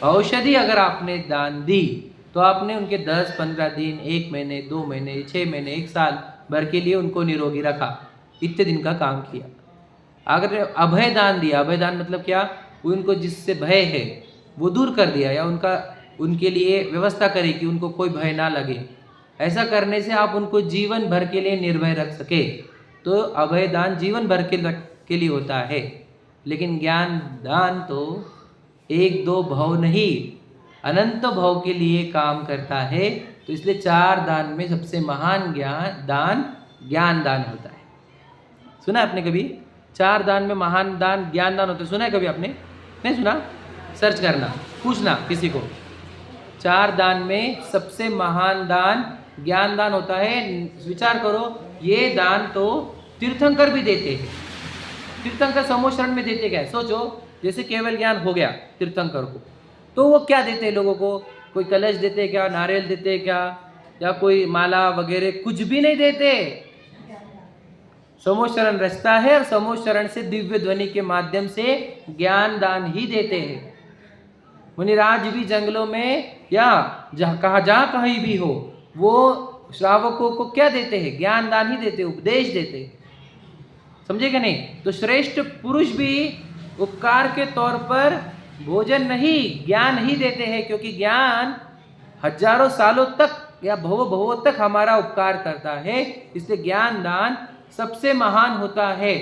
औषधि अगर आपने दान दी तो आपने उनके 10-15 दिन, 1 महीने, 2 महीने, 6 महीने, 1 साल भर के लिए उनको निरोगी रखा, इतने दिन का काम किया। अगर अभय दान दिया, अभय दान मतलब क्या? उनको जिससे भय है वो दूर कर दिया, या उनके लिए व्यवस्था करी कि उनको कोई भय ना लगे। ऐसा करने से आप उनको जीवन भर के लिए निर्भय रख सके। तो अभय दान जीवन भर के लिए होता है। लेकिन ज्ञान दान तो 1-2 भव नहीं, अनंत भव के लिए काम करता है। तो इसलिए 4 दान में सबसे महान ज्ञान दान होता है। सुना आपने कभी? 4 दान में महान दान ज्ञान दान होता है, सुना है कभी आपने? नहीं सुना? सर्च करना, पूछना किसी को। 4 दान में सबसे महान दान ज्ञान दान होता है। विचार करो, ये दान तो तीर्थंकर भी देते हैं। तीर्थंकर समोशरण में देते क्या है? सोचो, जैसे केवल ज्ञान हो गया तीर्थंकर को, तो वो क्या देते हैं लोगों को? कोई कलश देते क्या? नारियल देते क्या? या कोई माला वगैरह कुछ भी नहीं देते। समूह शरण रचता है और समूह शरण से दिव्य ध्वनि के माध्यम से ज्ञान दान ही देते हैं। मुनिराज भी जंगलों में या जहाँ कहीं भी हो, वो श्रावकों को क्या देते हैं? ज्ञान दान ही देते, उपदेश देते। समझे क्या नहीं? तो श्रेष्ठ पुरुष भी उपकार के तौर पर भोजन नहीं, ज्ञान ही देते हैं, क्योंकि ज्ञान हजारों सालों तक या भवों तक हमारा उपकार करता है। इसलिए ज्ञान दान सबसे महान होता है।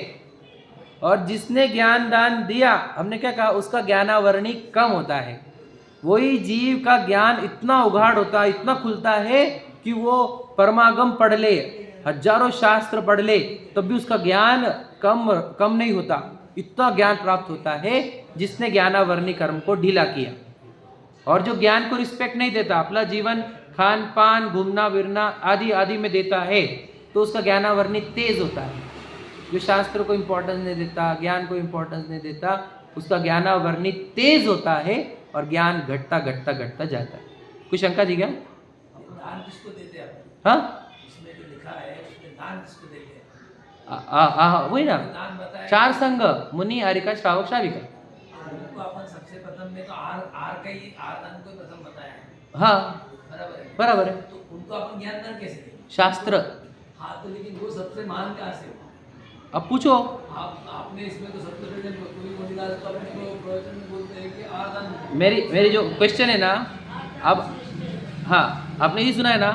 और जिसने ज्ञान दान दिया, हमने क्या कहा, उसका ज्ञानावरणी कम होता है। वही जीव का ज्ञान इतना उघाड़ होता है, इतना खुलता है कि वो परमागम पढ़ ले, हजारों शास्त्र पढ़ ले, तब भी उसका ज्ञान कम नहीं होता। इतना ज्ञान प्राप्त होता है जिसने ज्ञानावरणी कर्म को ढीला किया। और जो ज्ञान को रिस्पेक्ट नहीं देता, अपना जीवन खान पान घूमना फिरना आदि आदि में देता है, तो उसका ज्ञानावरणी तेज होता है। जो शास्त्र को इम्पोर्टेंस नहीं देता, ज्ञान को इम्पोर्टेंस नहीं देता, उसका ज्ञानावरणी तेज होता है और ज्ञान घटता घटता घटता जाता है। कुछ शंका जी क्या? दान किसको देते हैं? हाँ, इसमें जो लिखा है उसमें दान किसको देते हैं? वही ना, दान बताया। चार संघ, मुनि, हरिका, श्रावक, श्राविका। उनको अपन सबसे प्रथम में तो आर दान को प्रथम बताया है। हाँ बराबर है। तो उनको अपन ज्ञान दान कैसे दें? शास्त्र। हाँ, तो लेकिन वो सबसे महान कहाँ से? अब पूछो। आपने इसमें तो सबसे पहले कोई मुनिराज तो अपने को प्रवचन में बोलते हैं कि आर दान। मेरी जो क्वेश्चन है ना, अब हाँ आपने ये सुना है ना,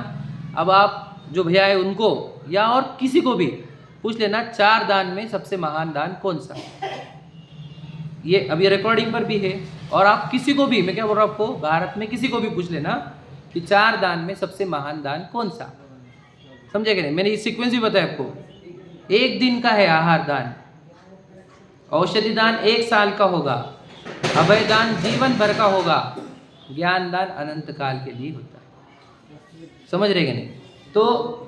अब आप जो भैया है उनको या और किसी को भी पूछ लेना, चार दान में सबसे महान दान कौन सा? ये अभी रिकॉर्डिंग पर भी है। और आप किसी को भी, मैं क्या बोल रहा हूँ आपको, भारत में किसी को भी पूछ लेना कि चार दान में सबसे महान दान कौन सा? समझे कि नहीं? मैंने ये सीक्वेंस भी बताया आपको। एक दिन का है आहार दान, औषधि दान 1 साल का होगा, अभय दान जीवन भर का होगा, ज्ञान दान अनंत काल के लिए होता है। समझ रहे कि नहीं? तो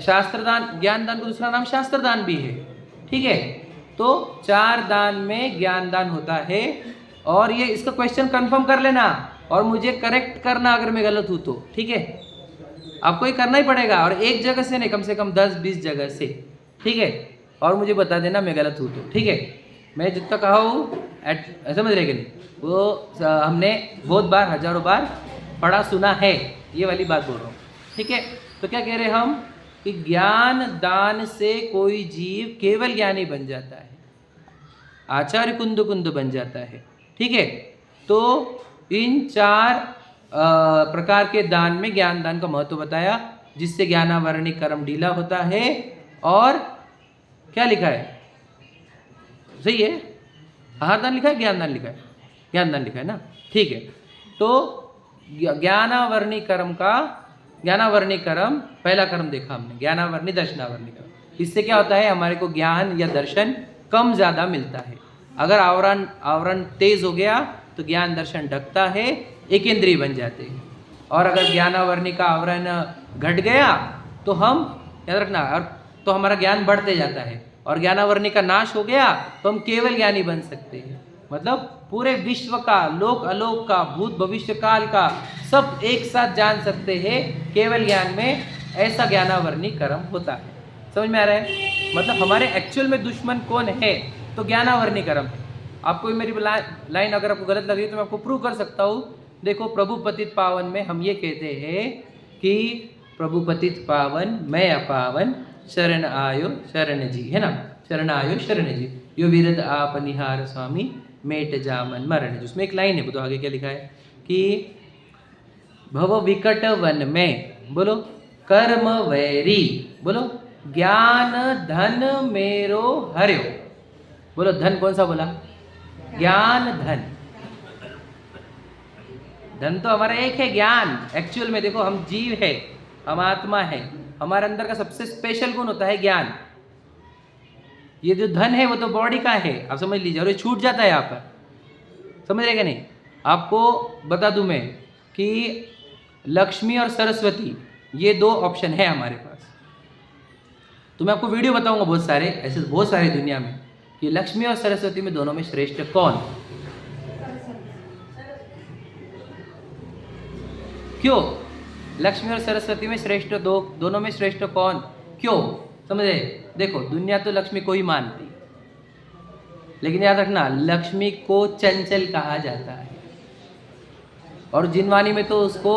शास्त्र दान, ज्ञान दान का दूसरा नाम शास्त्र दान भी है। ठीक है, तो 4 दान में ज्ञान दान होता है। और ये इसका क्वेश्चन कंफर्म कर लेना और मुझे करेक्ट करना अगर मैं गलत हूँ तो। ठीक है, आपको ये करना ही पड़ेगा, और एक जगह से नहीं, कम से कम 10-20 जगह से। ठीक है, और मुझे बता देना मैं गलत हूँ तो। ठीक है, मैं जितना कहा हूँ समझ रहे कि नहीं, वो हमने बहुत बार, हजारों बार पढ़ा सुना है, ये वाली बात बोल रहा हूँ। ठीक है, तो क्या कह रहे हैं हम कि ज्ञान दान से कोई जीव केवल ज्ञानी बन जाता है, आचार्य कुंद कुंद बन जाता है। ठीक है, तो इन 4 प्रकार के दान में ज्ञान दान का महत्व बताया, जिससे ज्ञानावरणी कर्म ढीला होता है। और क्या लिखा है? सही है, आहार दान लिखा है, ज्ञान दान लिखा है? ज्ञान दान लिखा है ना? ठीक है, तो ज्ञानावरणी कर्म पहला कर्म देखा हमने, ज्ञानावरणी दर्शनावरणी कर्म। इससे क्या होता है, हमारे को ज्ञान या दर्शन कम ज़्यादा मिलता है। अगर आवरण तेज हो गया तो ज्ञान दर्शन ढकता है, एक इंद्रिय बन जाते हैं। और अगर ज्ञानावरणी का आवरण घट गया तो हम, याद रखना, और तो हमारा ज्ञान बढ़ते जाता है। और ज्ञानावरणी का नाश हो गया तो हम केवल ज्ञानी बन सकते हैं। मतलब पूरे विश्व का, लोक अलोक का, भूत भविष्य काल का सब एक साथ जान सकते हैं केवल ज्ञान में। ऐसा ज्ञानावरणी कर्म होता है। समझ में आ रहा है? मतलब हमारे एक्चुअल में दुश्मन कौन है, तो ज्ञानावरणी कर्म है। आपको मेरी लाइन अगर आपको गलत लग रही है तो मैं आपको प्रूव कर सकता हूँ। देखो, प्रभु पतित पावन में हम ये कहते हैं कि प्रभु पतित पावन मैं अपावन, शरण आयो शरण जी, है ना? शरण आयो शरण जी, यो विरद आप निहार स्वामी, मेट जामन मरण जी। उसमें एक लाइन है, तो आगे क्या लिखा है कि भव विकट वन में, बोलो, कर्म वैरी, बोलो, ज्ञान धन मेरो हर्यो। बोलो, धन कौन सा बोला? ज्ञान धन। धन तो हमारा एक है, ज्ञान। एक्चुअल में देखो, हम जीव है, हम आत्मा है, हमारे अंदर का सबसे स्पेशल गुण होता है ज्ञान। ये जो धन है वो तो बॉडी का है, आप समझ लीजिए। और ये छूट जाता है यहाँ पर, समझ रहे क्या नहीं? आपको बता दूं मैं कि लक्ष्मी और सरस्वती, ये 2 ऑप्शन है हमारे पास। तो मैं आपको वीडियो बताऊंगा बहुत सारे, ऐसे बहुत सारे दुनिया में, कि लक्ष्मी और सरस्वती में दोनों में श्रेष्ठ कौन? क्यों? लक्ष्मी और सरस्वती में श्रेष्ठ दोनों में श्रेष्ठ कौन, क्यों? समझे? देखो, दुनिया तो लक्ष्मी को ही मानती, लेकिन याद रखना लक्ष्मी को चंचल कहा जाता है, और जिनवानी में तो उसको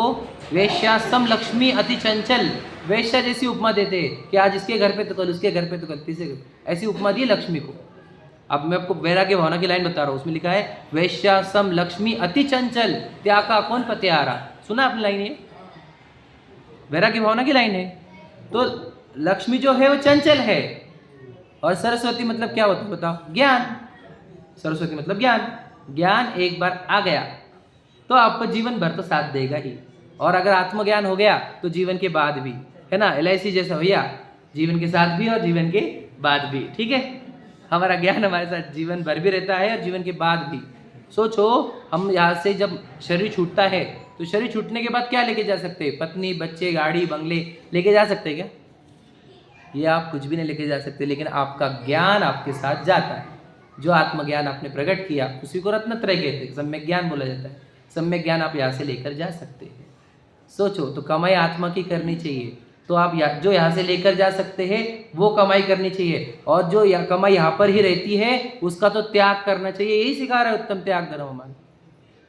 वेश्या सम लक्ष्मी अति चंचल, वेश्या जैसी उपमा देते कि आज इसके घर पे तो कल उसके घर पे तो कल तीसरे, ऐसी उपमा दी लक्ष्मी को। अब मैं आपको वैराग्य भावना की लाइन बता रहा हूँ, उसमें लिखा है वेश्या सम लक्ष्मी अति चंचल, त्यागा कौन पत्यारा। सुना आपने लाइन? ये वैराग्य भावना की लाइन है। तो लक्ष्मी जो है वो चंचल है, और सरस्वती मतलब क्या होता है बताओ? ज्ञान। सरस्वती मतलब ज्ञान। ज्ञान एक बार आ गया तो आपको जीवन भर तो साथ देगा ही, और अगर आत्मज्ञान हो गया तो जीवन के बाद भी, है ना, LIC जैसा भैया, जीवन के साथ भी और जीवन के बाद भी। ठीक है, हमारा ज्ञान हमारे साथ जीवन भर भी रहता है और जीवन के बाद भी। सोचो, हम यहाँ से जब शरीर छूटता है तो शरीर छूटने के बाद क्या लेके जा सकते हैं? पत्नी, बच्चे, गाड़ी, बंगले लेके जा सकते हैं क्या? ये आप कुछ भी नहीं लेके जा सकते, लेकिन आपका ज्ञान आपके साथ जाता है। जो आत्मज्ञान आपने प्रकट किया उसी को रत्नत्रय कहते हैं, सम्यक ज्ञान बोला जाता है। सम्यक ज्ञान आप यहाँ से लेकर जा सकते हैं। सोचो, तो कमाई आत्मा की करनी चाहिए, तो आप जो यहाँ से लेकर जा सकते हैं वो कमाई करनी चाहिए, और जो कमाई यहाँ पर ही रहती है उसका तो त्याग करना चाहिए। यही सिखा रहा है उत्तम त्याग धर्म हमारे।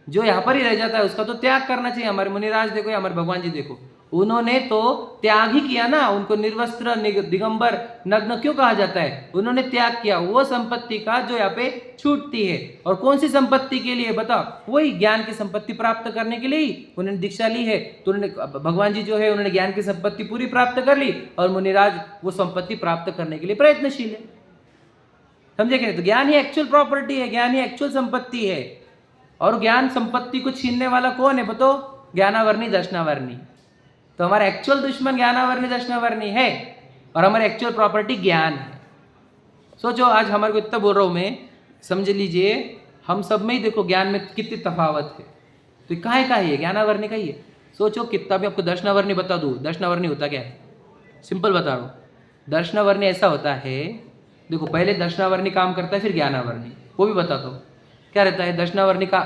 जो यहाँ पर ही रह जाता है उसका तो त्याग करना चाहिए। हमारे मुनिराज देखो या हमारे भगवान जी देखो, उन्होंने तो त्याग ही किया ना। उनको निर्वस्त्र, दिगंबर, नग्न क्यों कहा जाता है? उन्होंने त्याग किया वो संपत्ति का जो यहाँ पे छूटती है। और कौन सी संपत्ति के लिए बताओ? वही ज्ञान की संपत्ति प्राप्त करने के लिए ही उन्होंने दीक्षा ली है। तो उन्होंने, भगवान जी जो है उन्होंने ज्ञान की संपत्ति पूरी प्राप्त कर ली, और मुनिराज वो संपत्ति प्राप्त करने के लिए प्रयत्नशील है। समझे क्या? तो ज्ञान ही एक्चुअल प्रॉपर्टी है, ज्ञान ही एक्चुअल संपत्ति है। और ज्ञान संपत्ति को छीनने वाला कौन है बताओ? ज्ञानावर्णी, दर्शनावर्णी। तो हमारा एक्चुअल दुश्मन ज्ञानावर्णी, दर्शनावर्णी है, और हमारी एक्चुअल प्रॉपर्टी ज्ञान है। सोचो, आज हमारे को इतना बोल रहा हूँ मैं, समझ लीजिए हम सब में ही देखो ज्ञान में कितनी तफावत है। तो काहे का है? ज्ञानावर्णी का ही है। सोचो, कितना भी आपको दर्शनावर्णी बता दूँ, दर्शनावर्णी होता क्या है? सिंपल बता रहा हूँ। दर्शनावर्णी ऐसा होता है, देखो पहले दर्शनावर्णी काम करता है, फिर ज्ञानावर्णी, वो भी बताता हूँ क्या रहता है। दर्शनावर्णी का,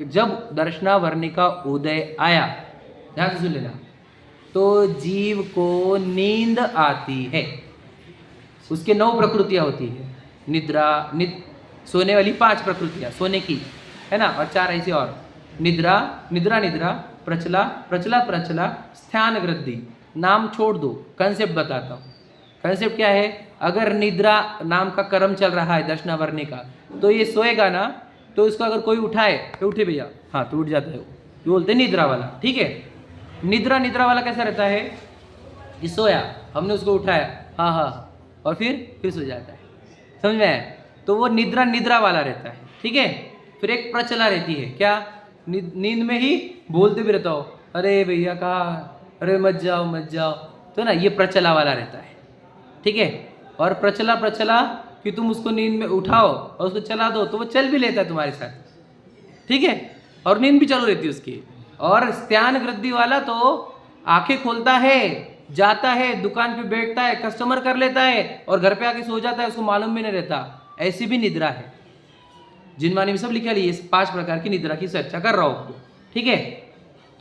जब दर्शनावर्णी का उदय आया, ध्यान से सुन लेना, तो जीव को नींद आती है। उसके 9 प्रकृतियां होती है। निद्रा, सोने वाली 5 प्रकृतियां सोने की, है ना, और 4 ऐसी और। निद्रा, निद्रा निद्रा, प्रचला, प्रचला प्रचला, स्थान वृद्धि। नाम छोड़ दो, कंसेप्ट बताता हूँ। कंसेप्ट क्या है? अगर निद्रा नाम का कर्म चल रहा है दर्शनावर्णी का, तो ये सोएगा ना, तो इसको अगर कोई उठाए तो उठे भैया, हाँ तो उठ जाता है वो, बोलते निद्रा वाला। ठीक है, निद्रा, निद्रा वाला कैसा रहता है? ये सोया, हमने उसको उठाया, हाँ हाँ, और फिर सो जाता है। समझ में आया? तो वो निद्रा, निद्रा वाला रहता है। ठीक है, फिर एक प्रचला रहती है, क्या? नींद में ही बोलते भी रहता हो, अरे भैया कहाँ, अरे मत जाओ मत जाओ, तो ना ये प्रचला वाला रहता है। ठीक है, और प्रचला, प्रचला कि तुम उसको नींद में उठाओ और उसको चला दो तो वो चल भी लेता है तुम्हारे साथ। ठीक है, और नींद भी चालू रहती है उसकी। और स्त्यान वृद्धि वाला तो आंखें खोलता है, जाता है, दुकान पे बैठता है, कस्टमर कर लेता है, और घर पे आके सो जाता है, उसको मालूम भी नहीं रहता। ऐसी भी निद्रा है। जिनवानी में सब लिखा है, 5 प्रकार की निद्रा की चर्चा कर रहा हूँ। ठीक है,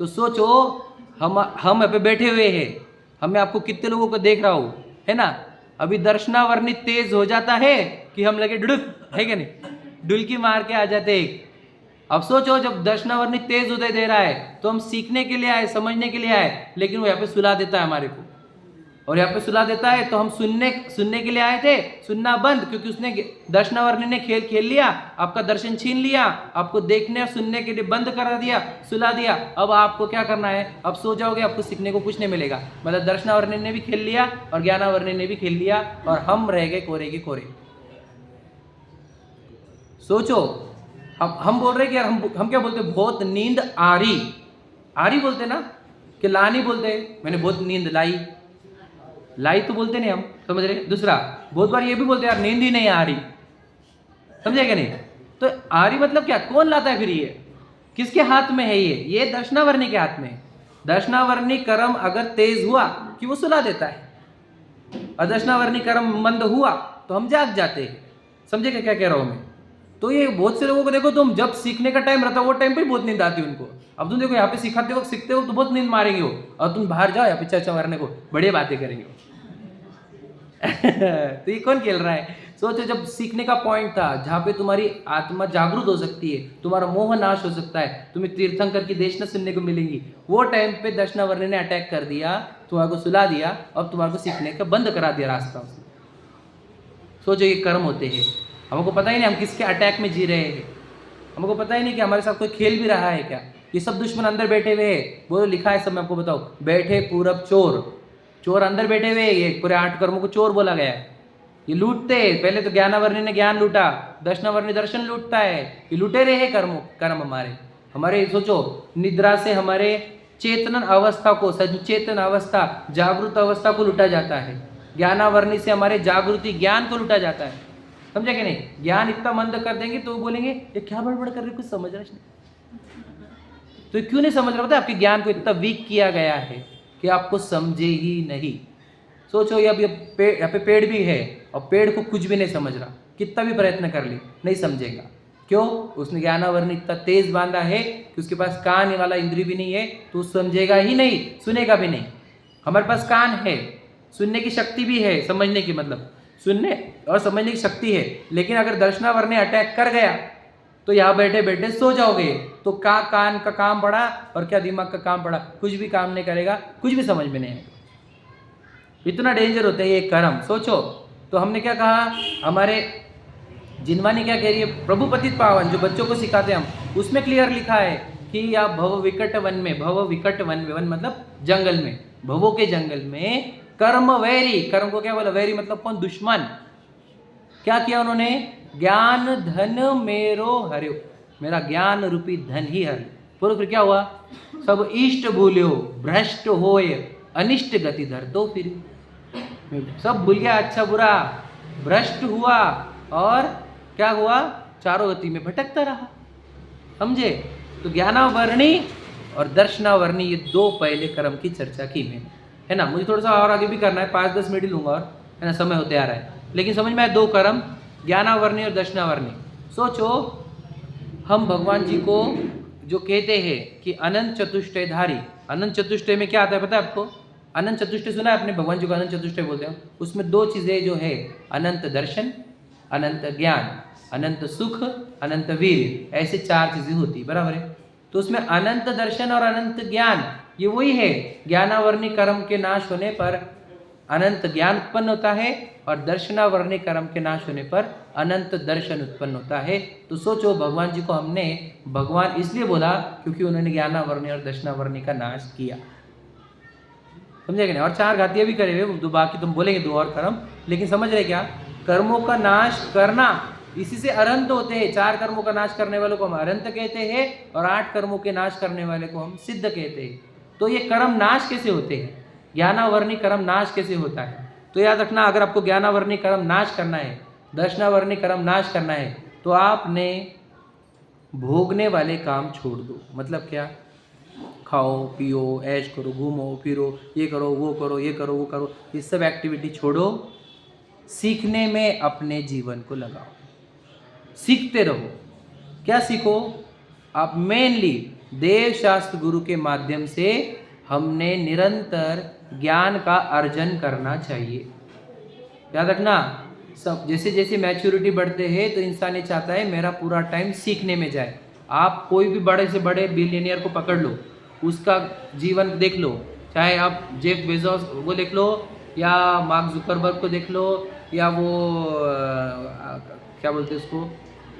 तो सोचो, हम यहाँ पे बैठे हुए हैं, हमें आपको कितने लोगों को देख रहा हूँ, है ना। अभी दर्शनावर्णी तेज हो जाता है कि हम लगे डुडुक, है क्या नहीं, डुलकी मार के आ जाते हैं। अब सोचो, जब दर्शनावर्णी तेज उदय दे रहा है तो हम सीखने के लिए आए, समझने के लिए आए, लेकिन वो यहाँ पे सुला देता है हमारे को, और यहाँ पे सुला देता है। तो हम सुनने के लिए आए थे, सुनना बंद, क्योंकि उसने दर्शनावर्णी ने खेल लिया, आपका दर्शन छीन लिया, आपको देखने और सुनने के लिए बंद करा दिया, सुला दिया। अब आपको क्या करना है? अब सो जाओगे, आपको सीखने को कुछ नहीं मिलेगा। मतलब दर्शनावर्णी ने भी खेल लिया और ज्ञानावर्णी ने भी खेल लिया, और हम रह गए कोरे के कोरे। सोचो, अब हम बोल रहे कि यार हम क्या बोलते, बहुत नींद आ रही बोलते ना, कि लानी बोलते, मैंने बहुत नींद लाई तो बोलते नहीं हम, समझ रहे। दूसरा, बहुत बार ये भी बोलते यार नींद ही नहीं आ रही, समझे क्या नहीं। तो आ रही मतलब क्या? कौन लाता है फिर? ये किसके हाथ में है? ये दर्शनावर्णी के हाथ में। दर्शनावर्णी कर्म अगर तेज हुआ कि वो सुला देता है, और दर्शनावर्णी कर्म मंद हुआ तो हम जाग जाते हैं। समझे क्या कह रहा हूं मैं? तो ये बहुत से लोगों को देखो, तुम जब सीखने का टाइम रहता है वो टाइम पे बहुत नींद आती है उनको। अब तुम देखो यहाँ पे सिखाते वक्त सीखते हो तो बहुत नींद मारेंगे वो, और तुम बाहर जाओ यहाँ पे चर्चा मारने को बढ़िया बातें करेंगे वो। तो ये कौन खेल रहा है? सोचो, जब सीखने का पॉइंट था जहाँ पे तुम्हारी आत्मा जागरूक हो सकती है, तुम्हारा मोह नाश हो सकता है, तुम्हें तीर्थंकर की देशना सुनने को मिलेंगी, वो टाइम पे दक्षिणावर्णी ने अटैक कर दिया, तुम्हारे को सुला दिया, अब तुम्हारे को सीखने का बंद करा दिया रास्ता उसने। सोचो, ये कर्म होते हैं। हमको पता ही नहीं हम किसके अटैक में जी रहे हैं, हमको पता ही नहीं कि हमारे साथ कोई खेल भी रहा है क्या। ये सब दुश्मन अंदर बैठे हुए हैं, वो लिखा है सब, मैं आपको बताऊं, बैठे पूरब चोर, चोर अंदर बैठे हुए, ये पूरे 8 कर्मों को चोर बोला गया है। ये लूटते, पहले तो ज्ञानावर्णी ने ज्ञान लूटा, दर्शनावर्णी दर्शन लूटता है, ये लुटे रहे हैं कर्म हमारे। सोचो, निद्रा से हमारे चेतन अवस्था को, सचेतन अवस्था, जागृत अवस्था को लूटा जाता है। ज्ञानावर्णी से हमारे जागृति ज्ञान को लूटा जाता है, समझे कि नहीं। ज्ञान इतना मंद कर देंगे तो बोलेंगे ये क्या बड़बड़ कर रहे, कुछ समझ रहा नहीं। तो क्यों नहीं समझ रहा? पता है, आपके ज्ञान को इतना वीक किया गया है कि आपको समझे ही नहीं। सोचो, ये अब यहाँ पे पेड़ भी है और पेड़ को कुछ भी नहीं समझ रहा, कितना भी प्रयत्न कर ले नहीं समझेगा। क्यों? उसने ज्ञानावरण इतना तेज बांधा है कि उसके पास कान वाला इंद्रिय भी नहीं है, तो समझेगा ही नहीं, सुनेगा भी नहीं। हमारे पास कान है, सुनने की शक्ति भी है, समझने की मतलब सुनने और समझने की शक्ति है, लेकिन अगर दर्शनावरण अटैक कर गया तो यहाँ बैठे बैठे सो जाओगे। तो क्या कान का काम पड़ा और क्या दिमाग का काम पड़ा? कुछ भी काम नहीं करेगा, कुछ भी समझ में नहीं आएगा। इतना डेंजर होता है ये कर्म। सोचो, तो हमने क्या कहा, हमारे जिनवानी क्या कह रही है, प्रभु पतित पावन जो बच्चों को सिखाते हैं हम, उसमें क्लियर लिखा है कि आप भव विकट वन में, भव विकट वन में, वन मतलब जंगल में, भवों के जंगल में कर्म वैरी, कर्म को क्या बोला, वैरी मतलब कौन, दुश्मन। क्या किया उन्होंने, ज्ञान धन मेरो हर्यो, मेरा ज्ञान रूपी धन ही हर। फिर क्या हुआ, सब इष्ट भूल्यो भ्रष्ट होय अनिष्ट गति धर दो, फिर सब भूल गया, अच्छा बुरा, भ्रष्ट हुआ और क्या हुआ, चारों गति में भटकता रहा। समझे? तो ज्ञानावर्णी और दर्शनावर्णी ये दो पहले कर्म की चर्चा की मैंने, है ना। मुझे थोड़ा सा और आगे भी करना है, 5-10 मिनट लूंगा और, है ना, समय होते आ रहा है, लेकिन समझ में आए, दो कर्म, ज्ञानावर्णी और दर्शनावर्णी। सोचो, हम भगवान जी को जो कहते हैं कि अनंत चतुष्टयधारी, अनंत चतुष्टय में क्या आता है पता है आपको? अनंत चतुष्टय सुना है आपने? भगवान जी को अनंत चतुष्टय बोलते हैं। उसमें दो चीजें जो है, अनंत दर्शन, अनंत ज्ञान, अनंत सुख, अनंत वीर, ऐसे 4 चीजें होती, बराबर है। तो उसमें अनंत दर्शन और अनंत ज्ञान, ये वही है, ज्ञानावर्णी कर्म के नाश होने पर अनंत ज्ञान उत्पन्न होता है और दर्शनावर्णी कर्म के नाश होने पर अनंत दर्शन उत्पन्न होता है। तो सोचो, भगवान जी को हमने भगवान इसलिए बोला क्योंकि उन्होंने ज्ञानावर्णी और दर्शनावर्णी का नाश किया, समझे कि नहीं। और 4 घातियां भी करे हुए, बाकी तुम बोलेंगे 2 और कर्म, लेकिन समझ रहे क्या, कर्मों का नाश करना, इसी से अरंत होते हैं। 4 कर्मों का नाश करने वालों को हम अरंत कहते हैं और 8 कर्मों के नाश करने वाले को हम सिद्ध कहते हैं। तो ये कर्म नाश कैसे होते हैं, ज्ञानावर्णी कर्म नाश कैसे होता है? तो याद रखना, अगर आपको ज्ञानावर्णी कर्म नाश करना है, दर्शनावर्णी कर्म नाश करना है, तो आपने भोगने वाले काम छोड़ दो। मतलब क्या, खाओ पियो ऐश करो, घूमो फिरो, ये करो वो करो, ये करो वो करो, ये सब एक्टिविटी छोड़ो, सीखने में अपने जीवन को लगाओ, सीखते रहो। क्या सीखो आप? मेनली देव शास्त्र गुरु के माध्यम से हमने निरंतर ज्ञान का अर्जन करना चाहिए। याद रखना, सब जैसे जैसे मैच्योरिटी बढ़ते हैं तो इंसान ये चाहता है मेरा पूरा टाइम सीखने में जाए। आप कोई भी बड़े से बड़े बिलियनियर को पकड़ लो, उसका जीवन देख लो, चाहे आप जेफ बेजोस वो देख लो, या मार्क जुकरबर्ग को देख लो, या वो क्या बोलते हैं उसको,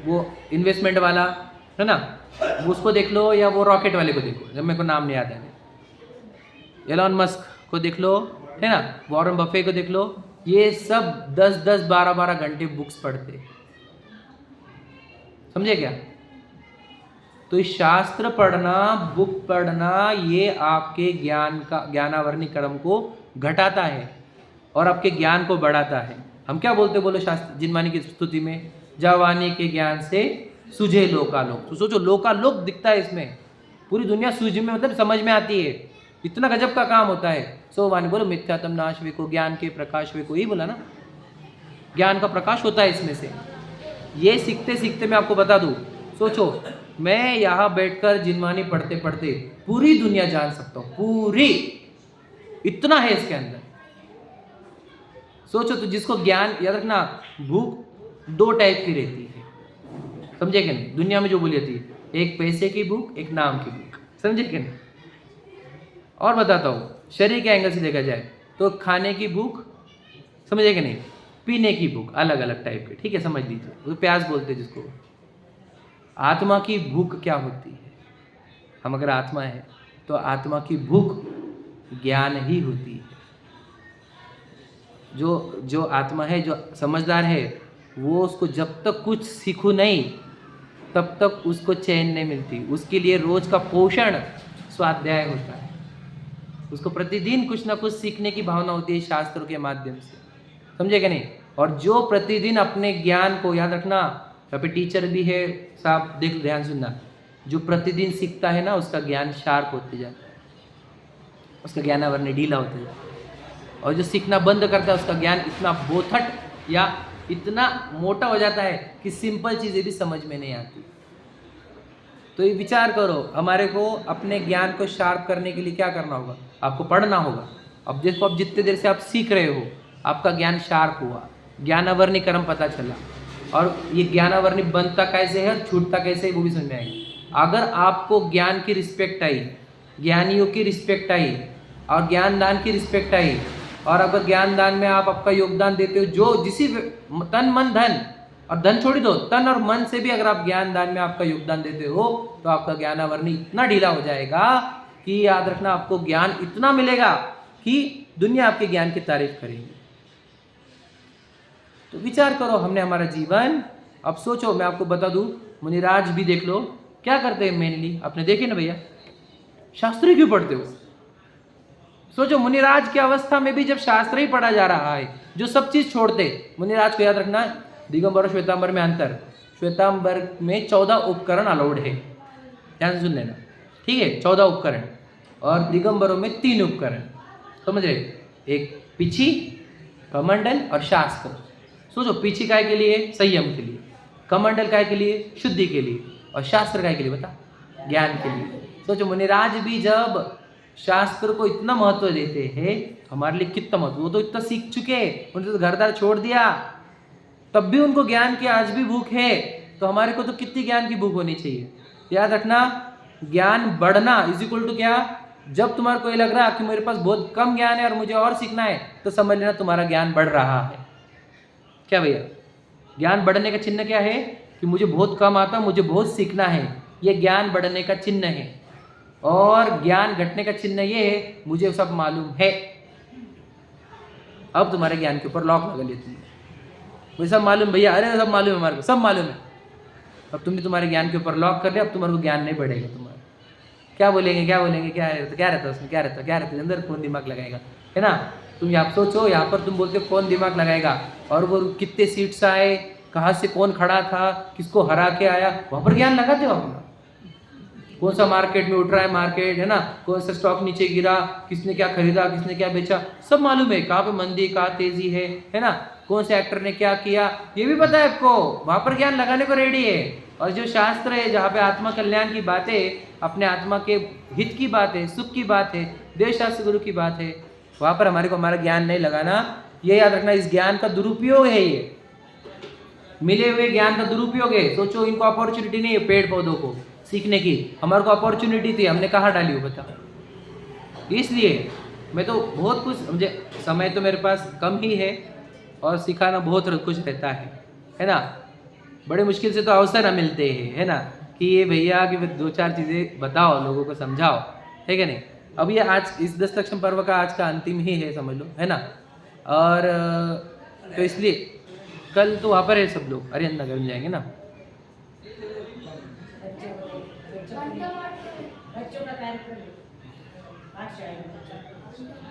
वो इन्वेस्टमेंट वाला है ना, उसको देख लो, या वो रॉकेट वाले को देखो, जब मेरे को नाम नहीं याद है, एलॉन मस्क को देख लो, है ना, वॉरेन बफे को देख लो, ये सब 10-10, 12-12 घंटे बुक्स पढ़ते, समझे क्या? तो इस शास्त्र पढ़ना, बुक पढ़ना, ये आपके ज्ञान का, ज्ञानावर्णी कर्म को घटाता है और आपके ज्ञान को बढ़ाता है। हम क्या बोलते, बोलो शास्त्र जिनवानी की स्तुति में, जवानी के ज्ञान से सूझे लोकालोक। तो सोचो, लोकालोक दिखता है इसमें, पूरी दुनिया सूझ में मतलब समझ में आती है, इतना गजब का काम होता है। सो वाणी बोलो, मिथ्यात्म नाश विको, ज्ञान के प्रकाश विको, यही बोला ना, ज्ञान का प्रकाश होता है इसमें से। ये सीखते सीखते मैं आपको बता दूं, सोचो मैं यहाँ बैठकर जिनवानी पढ़ते पढ़ते पूरी दुनिया जान सकता हूँ, पूरी, इतना है इसके अंदर। सोचो तो जिसको ज्ञान, याद रखना भूख 2 टाइप की रहती है, समझे कि नहीं? दुनिया में जो बोली जाती है, एक पैसे की भूख, एक नाम की भूख, समझे कि नहीं? और बताता हूँ, शरीर के एंगल से देखा जाए तो खाने की भूख, समझे कि नहीं? पीने की भूख, अलग अलग टाइप के, ठीक है, समझ लीजिए, वो प्यास बोलते हैं जिसको। आत्मा की भूख क्या होती है? हम अगर आत्मा है तो आत्मा की भूख ज्ञान ही होती है। जो आत्मा है, जो समझदार है, वो उसको जब तक कुछ सीखू नहीं तब तक उसको चैन नहीं मिलती। उसके लिए रोज का पोषण स्वाध्याय होता है, उसको प्रतिदिन कुछ ना कुछ सीखने की भावना होती है शास्त्रों के माध्यम से, समझे कि नहीं? और जो प्रतिदिन अपने ज्ञान को, याद रखना, यहाँ पे टीचर भी है साहब, देख ध्यान सुनना, जो प्रतिदिन सीखता है ना उसका ज्ञान शार्प होते जाता है, उसका ज्ञानावरण ढीला होता जाता है। और जो सीखना बंद करता है उसका ज्ञान इतना बोथट या इतना मोटा हो जाता है कि सिंपल चीज़ें भी समझ में नहीं आती। तो ये विचार करो, हमारे को अपने ज्ञान को शार्प करने के लिए क्या करना होगा? आपको पढ़ना होगा। अब देखो, अब जितने देर से आप सीख रहे हो, आपका ज्ञान शार्प हुआ, ज्ञानावरणी कर्म पता चला, और ये ज्ञानावरणी बनता कैसे है और छूटता कैसे है वो भी समझ में आएगा। अगर आपको ज्ञान की रिस्पेक्ट आई, ज्ञानियों की रिस्पेक्ट आई, और ज्ञान दान की रिस्पेक्ट आई, और अगर ज्ञान दान में आप आपका योगदान देते हो, जो जिसी तन मन धन, और धन छोड़ दो, तन और मन से भी अगर आप ज्ञान दान में आपका योगदान देते हो तो आपका ज्ञानावरणी इतना ढीला हो जाएगा कि याद रखना, आपको ज्ञान इतना मिलेगा कि दुनिया आपके ज्ञान की तारीफ करेगी। तो विचार करो, हमने हमारा जीवन, अब सोचो, मैं आपको बता दूं, मुनिराज भी देख लो क्या करते हैं मेनली, आपने देखे ना भैया, शास्त्र क्यों पढ़ते हो? सोचो मुनिराज की अवस्था में भी जब शास्त्र ही पढ़ा जा रहा है, जो सब चीज छोड़ते, मुनिराज को याद रखना, दिगंबर और श्वेतांबर में अंतर, श्वेतांबर में 14 उपकरण अलाउड है, ध्यान से सुन लेना, ठीक है, 14 उपकरण, और दिगंबरों में 3 उपकरण, समझ रहे? एक पीछी, कमंडल और शास्त्र। सोचो, पीछी काय के लिए? संयम के लिए। कमंडल काय के लिए? शुद्धि के लिए। और शास्त्र काय के लिए? बता, ज्ञान के लिए। सोचो मुनिराज भी जब शास्त्र को इतना महत्व देते हैं, हमारे लिए कितना महत्व, वो तो इतना सीख चुके, उन्होंने तो घरदार छोड़ दिया, तब भी उनको ज्ञान की आज भी भूख है, तो हमारे को तो कितनी ज्ञान की भूख होनी चाहिए। याद रखना, ज्ञान बढ़ना इज इक्वल टू क्या? जब तुम्हारे को ये लग रहा है कि मेरे पास बहुत कम ज्ञान है और मुझे और सीखना है, तो समझ लेना तुम्हारा ज्ञान बढ़ रहा है। क्या भैया? ज्ञान बढ़ने का चिन्ह क्या है? कि मुझे बहुत कम आता, मुझे बहुत सीखना है, ये ज्ञान बढ़ने का चिन्ह है। और ज्ञान घटने का चिन्ह ये है, मुझे सब मालूम है। अब तुम्हारे ज्ञान के ऊपर लॉक लगा लिया तुमने, मुझे सब मालूम भैया, अरे सब मालूम है, हमारे को सब मालूम है। अब तुमने तुम्हारे ज्ञान के ऊपर लॉक कर लिया, अब तुम्हारे को ज्ञान नहीं बढ़ेगा। तुम्हारा क्या बोलेंगे, क्या बोलेंगे, क्या रहता है उसमें, क्या रहता है अंदर, कौन दिमाग लगाएगा, है ना? तुम यहाँ सोचो, यहाँ पर तुम बोलते हो कौन दिमाग लगाएगा, और वो कितने सीट्स आए, कहाँ से कौन खड़ा था, किसको हरा के आया, वहाँ पर ज्ञान लगाते हो अपना। कौन सा मार्केट में उठ रहा है मार्केट, है ना, कौन सा स्टॉक नीचे गिरा, किसने क्या खरीदा, किसने क्या बेचा, सब मालूम है। कहाँ पे मंदी, कहाँ तेजी है ना, कौन से एक्टर ने क्या किया, ये भी पता है आपको। वहाँ पर ज्ञान लगाने को रेडी है। और जो शास्त्र है, जहाँ पे आत्मा कल्याण की बातें, अपने आत्मा के हित की बात है, सुख की बात है, देश शास्त्र गुरु की बात है, वहाँ पर हमारे को हमारा ज्ञान नहीं लगाना। ये याद रखना, इस ज्ञान का दुरुपयोग है, ये मिले हुए ज्ञान का दुरुपयोग है। सोचो, इनको अपॉर्चुनिटी नहीं है पेड़ पौधों को सीखने की, हमारे को अपॉर्चुनिटी थी, हमने कहाँ डाली हो बताओ। इसलिए मैं तो बहुत कुछ, मुझे समय तो मेरे पास कम ही है और सिखाना बहुत कुछ रहता है ना। बड़े मुश्किल से तो अवसर न मिलते हैं, है ना, कि ये भैया कि 2-4 चीज़ें बताओ, लोगों को समझाओ, है कि नहीं। अब ये आज इस 10 लक्षम पर्व का आज का अंतिम ही है, समझ लो, है ना। और तो इसलिए कल तो वहाँ पर है सब लोग, अरिहंत नगर में जाएंगे ना।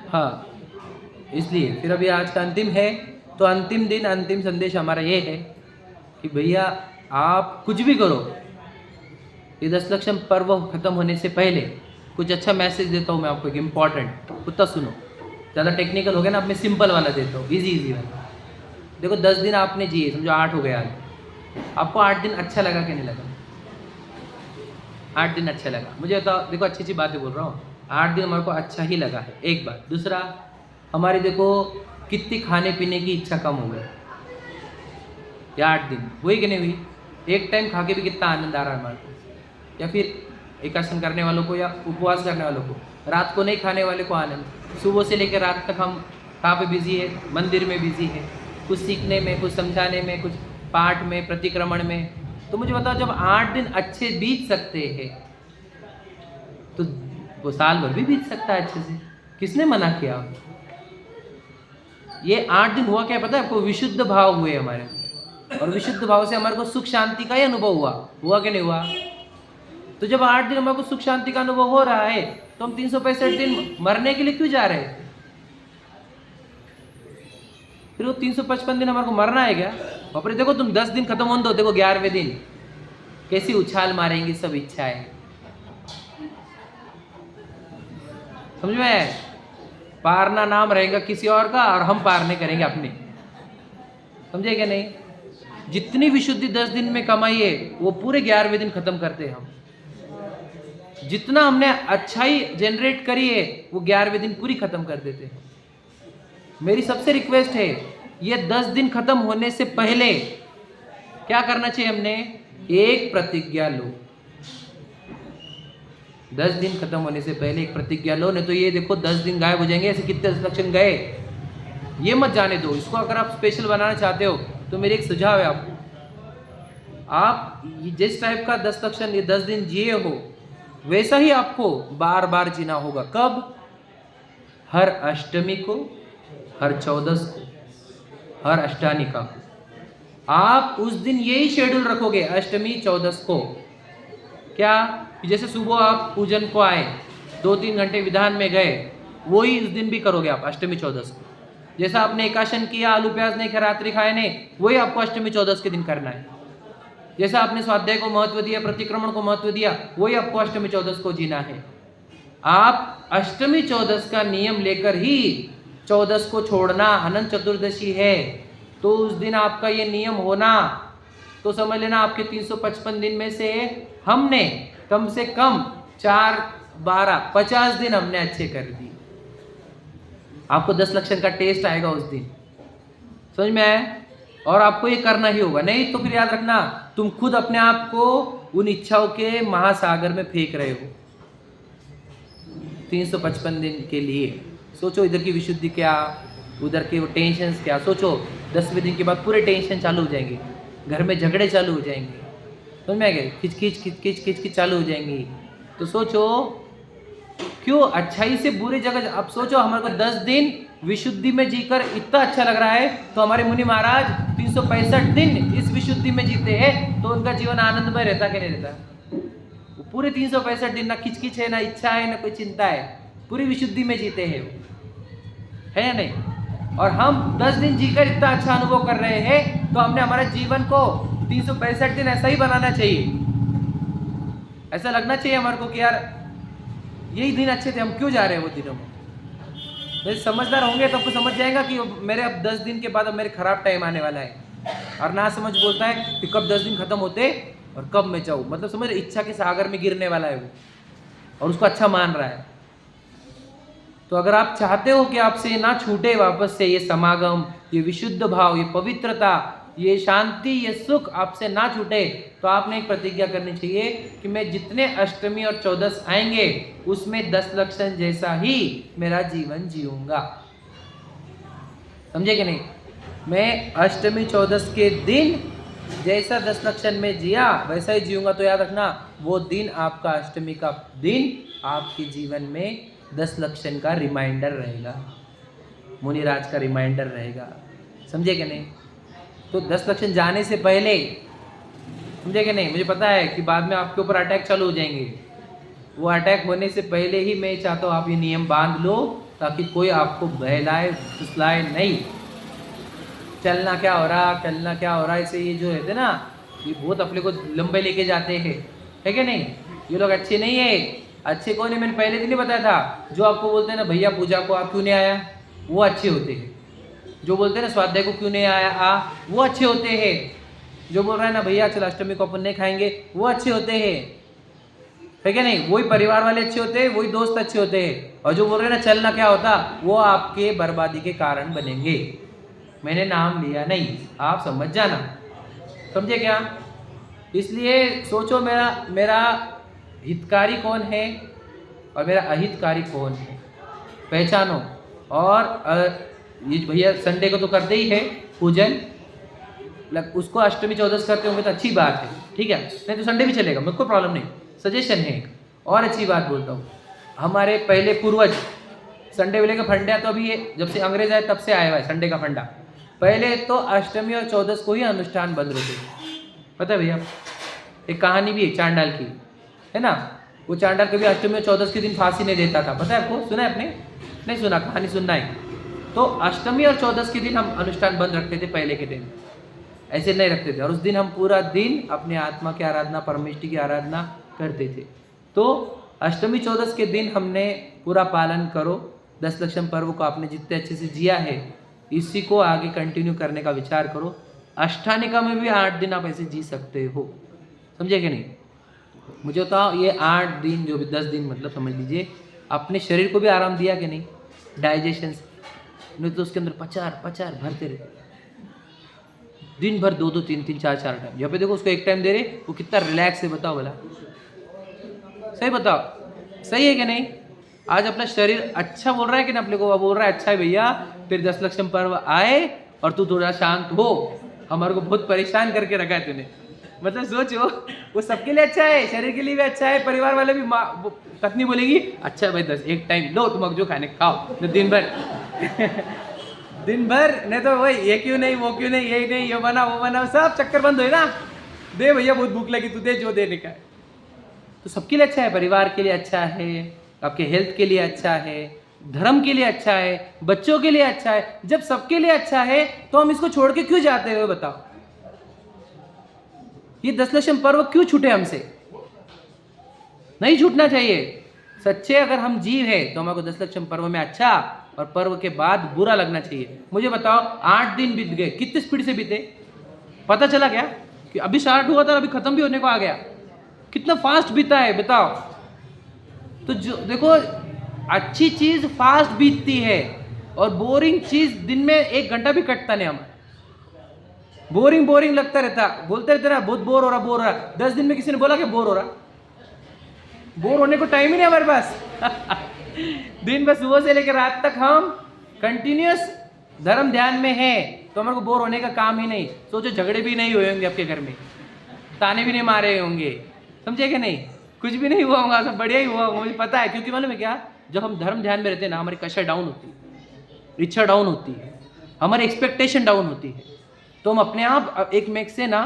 हाँ, इसलिए फिर अभी आज का अंतिम है, तो अंतिम दिन अंतिम संदेश हमारा ये है कि भैया आप कुछ भी करो, ये 10 लक्षम पर्व खत्म होने से पहले कुछ अच्छा मैसेज देता हूँ मैं आपको, एक इम्पॉर्टेंट, उतना सुनो। ज़्यादा टेक्निकल हो गया ना, अब मैं सिंपल वाला देता हूँ, इजी वाला। देखो 10 दिन आपने जिए, समझो 8 हो गया आज, आपको 8 दिन अच्छा लगा कि नहीं लगा? 8 दिन अच्छा लगा। मुझे बताओ, देखो अच्छी अच्छी बातें बोल रहा हूँ, 8 दिन हमारे को अच्छा ही लगा है, एक बात। दूसरा, हमारी देखो कितनी खाने पीने की इच्छा कम हो गई, या 8 दिन हुई कि नहीं हुई? एक टाइम खा के भी कितना आनंद आ रहा है हमारे को। या फिर एकासन करने वालों को या उपवास करने वालों को, रात को नहीं खाने वाले को आनंद। सुबह से लेकर रात तक हम कहाँ पे बिजी है? मंदिर में बिजी है, कुछ सीखने में, कुछ समझाने में, कुछ पाठ में, प्रतिक्रमण में। तो मुझे बताओ, जब 8 दिन अच्छे बीत सकते हैं तो वो साल भर भी बीत सकता है अच्छे से। किसने मना किया? ये 8 दिन हुआ क्या पता है आपको? विशुद्ध भाव हुए हमारे, और विशुद्ध भाव से हमारे को सुख शांति का ही अनुभव हुआ कि नहीं हुआ? तो जब 8 दिन हमारे को सुख शांति का अनुभव हो रहा है, तो हम 365 दिन मरने के लिए क्यों जा रहे हैं? फिर वो 355 दिन हमारे को मरना है क्या? और देखो तुम 10 दिन खत्म होने दो, देखो 11वें दिन कैसी उछाल मारेंगी सब इच्छाएं। समझ में? पारना नाम रहेगा किसी और का, और हम पारने करेंगे अपने। समझे क्या नहीं? जितनी विशुद्धि 10 दिन में कमाई है, वो पूरे 11वें दिन खत्म करते हैं हम। जितना हमने अच्छाई जनरेट करी है, वो 11वें दिन पूरी खत्म कर देते हैं। मेरी सबसे रिक्वेस्ट है, ये 10 दिन खत्म होने से पहले क्या करना चाहिए? हमने एक प्रतिज्ञा लो। 10 दिन खत्म होने से पहले एक प्रतिज्ञा लो, नहीं तो ये देखो 10 दिन गायब हो जाएंगे। ऐसे कितने 10 लक्षण गए, ये मत जाने दो। इसको अगर आप स्पेशल बनाना चाहते हो तो मेरे एक सुझाव है आपको, आप जिस टाइप का 10 लक्षण ये 10 दिन जिए हो, वैसा ही आपको बार बार जीना होगा। कब? हर अष्टमी को, हर 14 को, हर अष्टानिका को। आप उस दिन यही शेड्यूल रखोगे, अष्टमी 14 को। क्या? जैसे सुबह आप पूजन को आए, 2-3 घंटे विधान में गए, वही उस दिन भी करोगे आप अष्टमी 14 को। जैसा आपने एकाशन किया, आलू प्याज नहीं खाया, रात्रि खाए नहीं, वही आपको अष्टमी 14 के दिन करना है। जैसा आपने स्वाध्याय को महत्व दिया, प्रतिक्रमण को महत्व दिया, वही आपको अष्टमी 14 को जीना है। आप अष्टमी 14 का नियम लेकर ही 14 को छोड़ना। अनंत चतुर्दशी है तो उस दिन आपका ये नियम होना, तो समझ लेना आपके 355 दिन में से हमने कम से कम 4, 12, 50 दिन हमने अच्छे कर दिए। आपको 10 लक्षण का टेस्ट आएगा उस दिन, समझ में आया? और आपको ये करना ही होगा, नहीं तो फिर याद रखना, तुम खुद अपने आप को उन इच्छाओं के महासागर में फेंक रहे हो। 355 दिन के लिए सोचो, इधर की विशुद्धि क्या, उधर के वो टेंशन क्या। सोचो 10वें दिन के बाद पूरे टेंशन चालू हो जाएंगे, घर में झगड़े चालू हो जाएंगे, समझ में आ गए? खिच खिच चालू हो जाएंगी। तो सोचो क्यों अच्छाई से बुरी जगह। अब सोचो हमारे को 10 दिन विशुद्धि में जीकर इतना अच्छा लग रहा है, तो हमारे मुनि महाराज 365 दिन इस विशुद्धि में जीते हैं, तो उनका जीवन आनंदमय रहता कि नहीं रहता? वो पूरे 365 दिन ना खिचखिच है, ना इच्छा है, ना कोई चिंता है, पूरी विशुद्धि में जीते हैं, है या नहीं? और हम 10 दिन जीकर इतना अच्छा अनुभव कर रहे हैं, तो हमने हमारे जीवन को 365 दिन ऐसा ही बनाना चाहिए। ऐसा लगना चाहिए हमारे को कि यार यही दिन अच्छे थे, हम क्यों जा रहे हैं वो दिनों में। जैसे समझदार होंगे तो आपको समझ जाएगा कि मेरे अब 10 दिन के बाद अब मेरे खराब टाइम आने वाला है। और ना समझ बोलता है कि कब 10 दिन खत्म होते और कब मैं जाऊँ, मतलब समझ इच्छा के सागर में गिरने वाला है वो, और उसको अच्छा मान रहा है। तो अगर आप चाहते हो कि आपसे ना छूटे वापस से ये समागम, ये विशुद्ध भाव, ये पवित्रता, ये शांति, ये सुख आपसे ना छूटे, तो आपने एक प्रतिज्ञा करनी चाहिए कि मैं जितने अष्टमी और 14 आएंगे उसमें 10 लक्षण जैसा ही मेरा जीवन जीऊंगा। समझे कि नहीं? मैं अष्टमी 14 के दिन जैसा 10 लक्षण में जिया वैसा ही जीऊंगा। तो याद रखना, वो दिन आपका अष्टमी का दिन आपके जीवन में 10 लक्षण का रिमाइंडर रहेगा, मुनिराज का रिमाइंडर रहेगा। समझे कि नहीं? तो 10 लक्षण जाने से पहले, समझे कि नहीं? मुझे पता है कि बाद में आपके ऊपर अटैक चालू हो जाएंगे, वो अटैक होने से पहले ही मैं चाहता हूँ आप ये नियम बांध लो, ताकि कोई आपको बहलाए फुसलाए नहीं। चलना क्या हो रहा, ऐसे ये जो रहते ना, ये बहुत अपने को लंबे लेके जाते हैं, है कि नहीं? ये लोग अच्छे नहीं है। अच्छे कौन है? मैंने पहले दिन ही बताया था। जो आपको बोलते हैं ना, भैया पूजा को आप क्यों नहीं आया, वो अच्छे होते हैं। जो बोलते हैं ना स्वाध्याय को क्यों नहीं आया, वो अच्छे होते हैं। जो बोल रहा है ना भैया चल अष्टमी को अपन नहीं खाएंगे, वो अच्छे होते हैं, है क्या नहीं? वही परिवार वाले अच्छे होते हैं, वही दोस्त अच्छे होते हैं। और जो बोल रहे हैं ना चलना क्या होता, वो आपके बर्बादी के कारण बनेंगे। मैंने नाम लिया नहीं, आप समझ जाना, समझे क्या? इसलिए सोचो मेरा हितकारी कौन है और मेरा अहितकारी कौन है, पहचानो। और ये भैया संडे को तो करते ही है पूजन, उसको अष्टमी चौदस करते होंगे तो अच्छी बात है, ठीक है, नहीं तो संडे भी चलेगा, मुझे कोई प्रॉब्लम नहीं। सजेशन है एक और अच्छी बात बोलता हूँ, हमारे पहले पूर्वज संडे वाले का फंडा तो अभी ये जब से अंग्रेज आए तब से आया हुआ है संडे का फंडा। पहले तो अष्टमी और चौदस को ही अनुष्ठान बंद रहते थे, पता है भैया? एक कहानी भी है चांडाल की, है ना? वो चांडाल कभी अष्टमी और चौदस के दिन फांसी नहीं देता था, पता है आपको? सुना है आपने? नहीं सुना, कहानी सुनना है। तो अष्टमी और चौदस के दिन हम अनुष्ठान बंद रखते थे पहले के दिन, ऐसे नहीं रखते थे। और उस दिन हम पूरा दिन अपने आत्मा की आराधना, परमेष्टि की आराधना करते थे। तो अष्टमी चौदस के दिन हमने पूरा पालन करो। 10 लक्षम पर्व को आपने जितने अच्छे से जिया है, इसी को आगे कंटिन्यू करने का विचार करो। अष्टानिका में भी 8 दिन आप ऐसे जी सकते हो, समझे कि नहीं? मुझे बताओ, ये 8 दिन जो भी 10 दिन मतलब समझ लीजिए, अपने शरीर को भी आराम दिया कि नहीं? डाइजेशन से, नहीं तो उसके अंदर पचार भरते रहते दिन भर, 2-2, 3-3, 4-4 टाइम। यहाँ पे देखो उसको एक टाइम दे रहे, वो कितना रिलैक्स है, बताओ भला, सही बताओ, सही है कि नहीं? आज अपना शरीर अच्छा बोल रहा है कि ना अपने को? बोल रहा है अच्छा है भैया, फिर 10 लक्षम पर्व आए और तू थोड़ा शांत हो, हमारे को बहुत परेशान करके रखा है तूने। मतलब सोचो, वो सबके लिए अच्छा है, शरीर के लिए भी अच्छा है, परिवार वाले भी, पत्नी बोलेगी अच्छा भाई 10 एक टाइम लो, तुम जो खाने खाओ, तो दिन भर दिन भर, नहीं तो वही ये क्यों नहीं, वो क्यों नहीं, ये नहीं, ये बना वो बना, सब चक्कर बंद हुए ना। दे भैया बहुत भूख लगी, तू दे जो देने का है। तो सबके लिए अच्छा है, परिवार के लिए अच्छा है, आपके हेल्थ के लिए अच्छा है, धर्म के लिए अच्छा है, बच्चों के लिए अच्छा है। जब सबके लिए अच्छा है तो हम इसको छोड़ के क्यों जाते हो, बताओ? ये 10 लक्षम पर्व क्यों छूटे हमसे? नहीं छूटना चाहिए। सच्चे अगर हम जीव है तो हमारे को 10 लक्षम पर्व में अच्छा और पर्व के बाद बुरा लगना चाहिए। मुझे बताओ, 8 दिन बीत गए, कितने स्पीड से बीते? पता चला क्या कि अभी स्टार्ट हुआ था, अभी खत्म भी होने को आ गया? कितना फास्ट बीता है, बताओ? तो जो देखो, अच्छी चीज फास्ट बीतती है और बोरिंग चीज दिन में 1 घंटा भी कटता नहीं हमारा। बोरिंग लगता रहता, बोलते रहते ना बहुत बोर हो रहा। 10 दिन में किसी ने बोला कि बोर हो रहा? बोर होने को टाइम ही नहीं हमारे पास। दिन भर सुबह से लेकर रात तक हम कंटिन्यूअस धर्म ध्यान में है, तो हमारे को बोर होने का काम ही नहीं। सोचो, झगड़े भी नहीं हुए होंगे आपके घर में, ताने भी नहीं मारे होंगे, समझे कि नहीं? कुछ भी नहीं हुआ होगा, सब बढ़िया ही हुआ होगा, मुझे पता है। क्योंकि मालूम है क्या, जब हम धर्म ध्यान में रहते हैं ना, हमारी कशा डाउन होती है, इच्छा डाउन होती है, हमारी एक्सपेक्टेशन डाउन होती है, तो हम अपने आप एक मेक से ना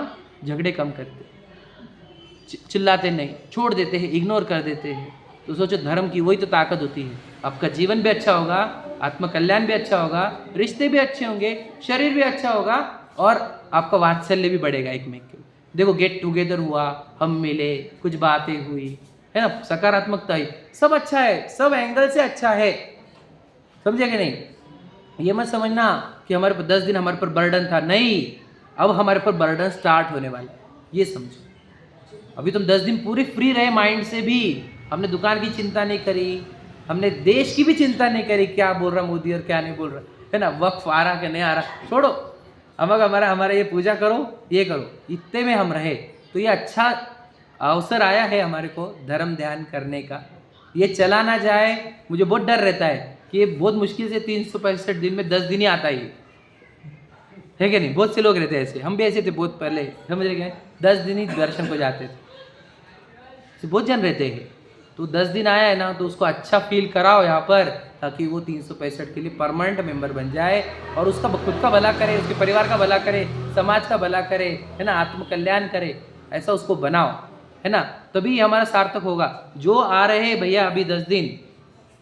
झगड़े कम करते, चिल्लाते नहीं, छोड़ देते हैं, इग्नोर कर देते हैं। तो सोचो, धर्म की वही तो ताकत होती है। आपका जीवन भी अच्छा होगा, आत्म कल्याण भी अच्छा होगा, रिश्ते भी अच्छे होंगे, शरीर भी अच्छा होगा और आपका वात्सल्य भी बढ़ेगा एक में के। देखो, गेट टुगेदर हुआ, हम मिले, कुछ बातें हुई, है ना, सकारात्मकता ही, सब अच्छा है, सब एंगल से अच्छा है, समझे कि नहीं? ये मत समझना कि हमारे पर 10 दिन हमारे पर बर्डन था, नहीं, अब हमारे पर बर्डन स्टार्ट होने वाला है, ये समझो। अभी तुम 10 दिन पूरे फ्री रहे माइंड से भी, हमने दुकान की चिंता नहीं करी, हमने देश की भी चिंता नहीं करी, क्या बोल रहा मोदी और क्या नहीं बोल रहा, है ना, वक्फ आ रहा कि नहीं आ रहा, छोड़ो, अब हमारा ये पूजा करो, ये करो, इतने में हम रहे। तो ये अच्छा अवसर आया है हमारे को धर्म ध्यान करने का। ये चला ना जाए, मुझे बहुत डर रहता है कि ये बहुत मुश्किल से 365 दिन में 10 दिन ही आता है कि नहीं? बहुत से लोग रहते हैं ऐसे, हम भी ऐसे थे बहुत पहले, समझ रहे क्या? 10 दिन ही दर्शन को जाते थे, बहुत जन रहते हैं। तो 10 दिन आया है ना, तो उसको अच्छा फील कराओ यहाँ पर, ताकि वो 365 के लिए परमानेंट मेंबर बन जाए और उसका खुद का भला करे, उसके परिवार का भला करे, समाज का भला करे, है ना, आत्म कल्याण करे, ऐसा उसको बनाओ, है ना, तभी हमारा सार्थक होगा। जो आ रहे हैं भैया अभी 10 दिन,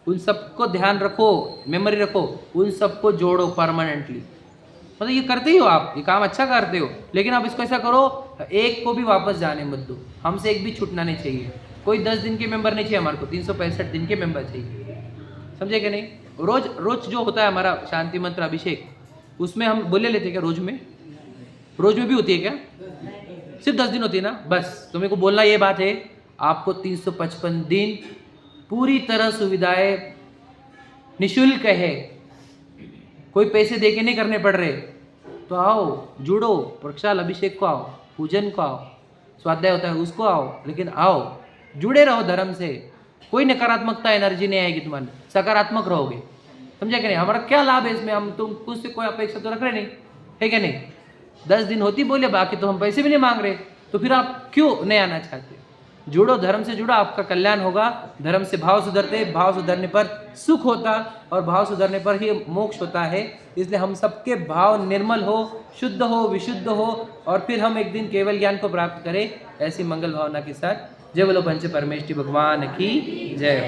उन सबको ध्यान रखो, मेमोरी रखो, उन सबको जोड़ो परमानेंटली। मतलब ये करते ही हो आप, ये काम अच्छा करते हो, लेकिन आप इसको ऐसा करो, एक को भी वापस जाने मत दो, हमसे एक भी छूटना नहीं चाहिए। कोई 10 दिन के मेंबर नहीं चाहिए हमारे को, 365 दिन के मेंबर चाहिए, समझे कि नहीं? रोज जो होता है हमारा शांति मंत्र अभिषेक, उसमें हम बोले लेते क्या? रोज में भी होती है क्या? सिर्फ 10 दिन होती है ना, बस। तो मेरे को बोलना ये बात है, आपको 355 दिन पूरी तरह सुविधाएं निशुल्क है, कोई पैसे दे के नहीं करने पड़ रहे। तो आओ, जुड़ो, प्रक्षाल अभिषेक को आओ, पूजन को आओ, स्वाध्याय होता है उसको आओ, लेकिन आओ, जुड़े रहो धर्म से। कोई नकारात्मकता एनर्जी नहीं आएगी तुम्हारे, सकारात्मक रहोगे। समझा कि नहीं? हमारा क्या लाभ है इसमें? हम तुम कुछ से कोई अपेक्षा तो रख रहे नहीं, है क्या नहीं? 10 दिन होती बोले, बाकी तो हम पैसे भी नहीं मांग रहे, तो फिर आप क्यों नहीं आना चाहते? जुड़ो, धर्म से जुड़ो, आपका कल्याण होगा। धर्म से भाव सुधरते, भाव सुधरने पर सुख होता, और भाव सुधरने पर ही मोक्ष होता है। इसलिए हम सबके भाव निर्मल हो, शुद्ध हो, विशुद्ध हो, और फिर हम एक दिन केवल ज्ञान को प्राप्त करें। ऐसी मंगल भावना के साथ जय बोलो पंच परमेष्ठी भगवान की जय।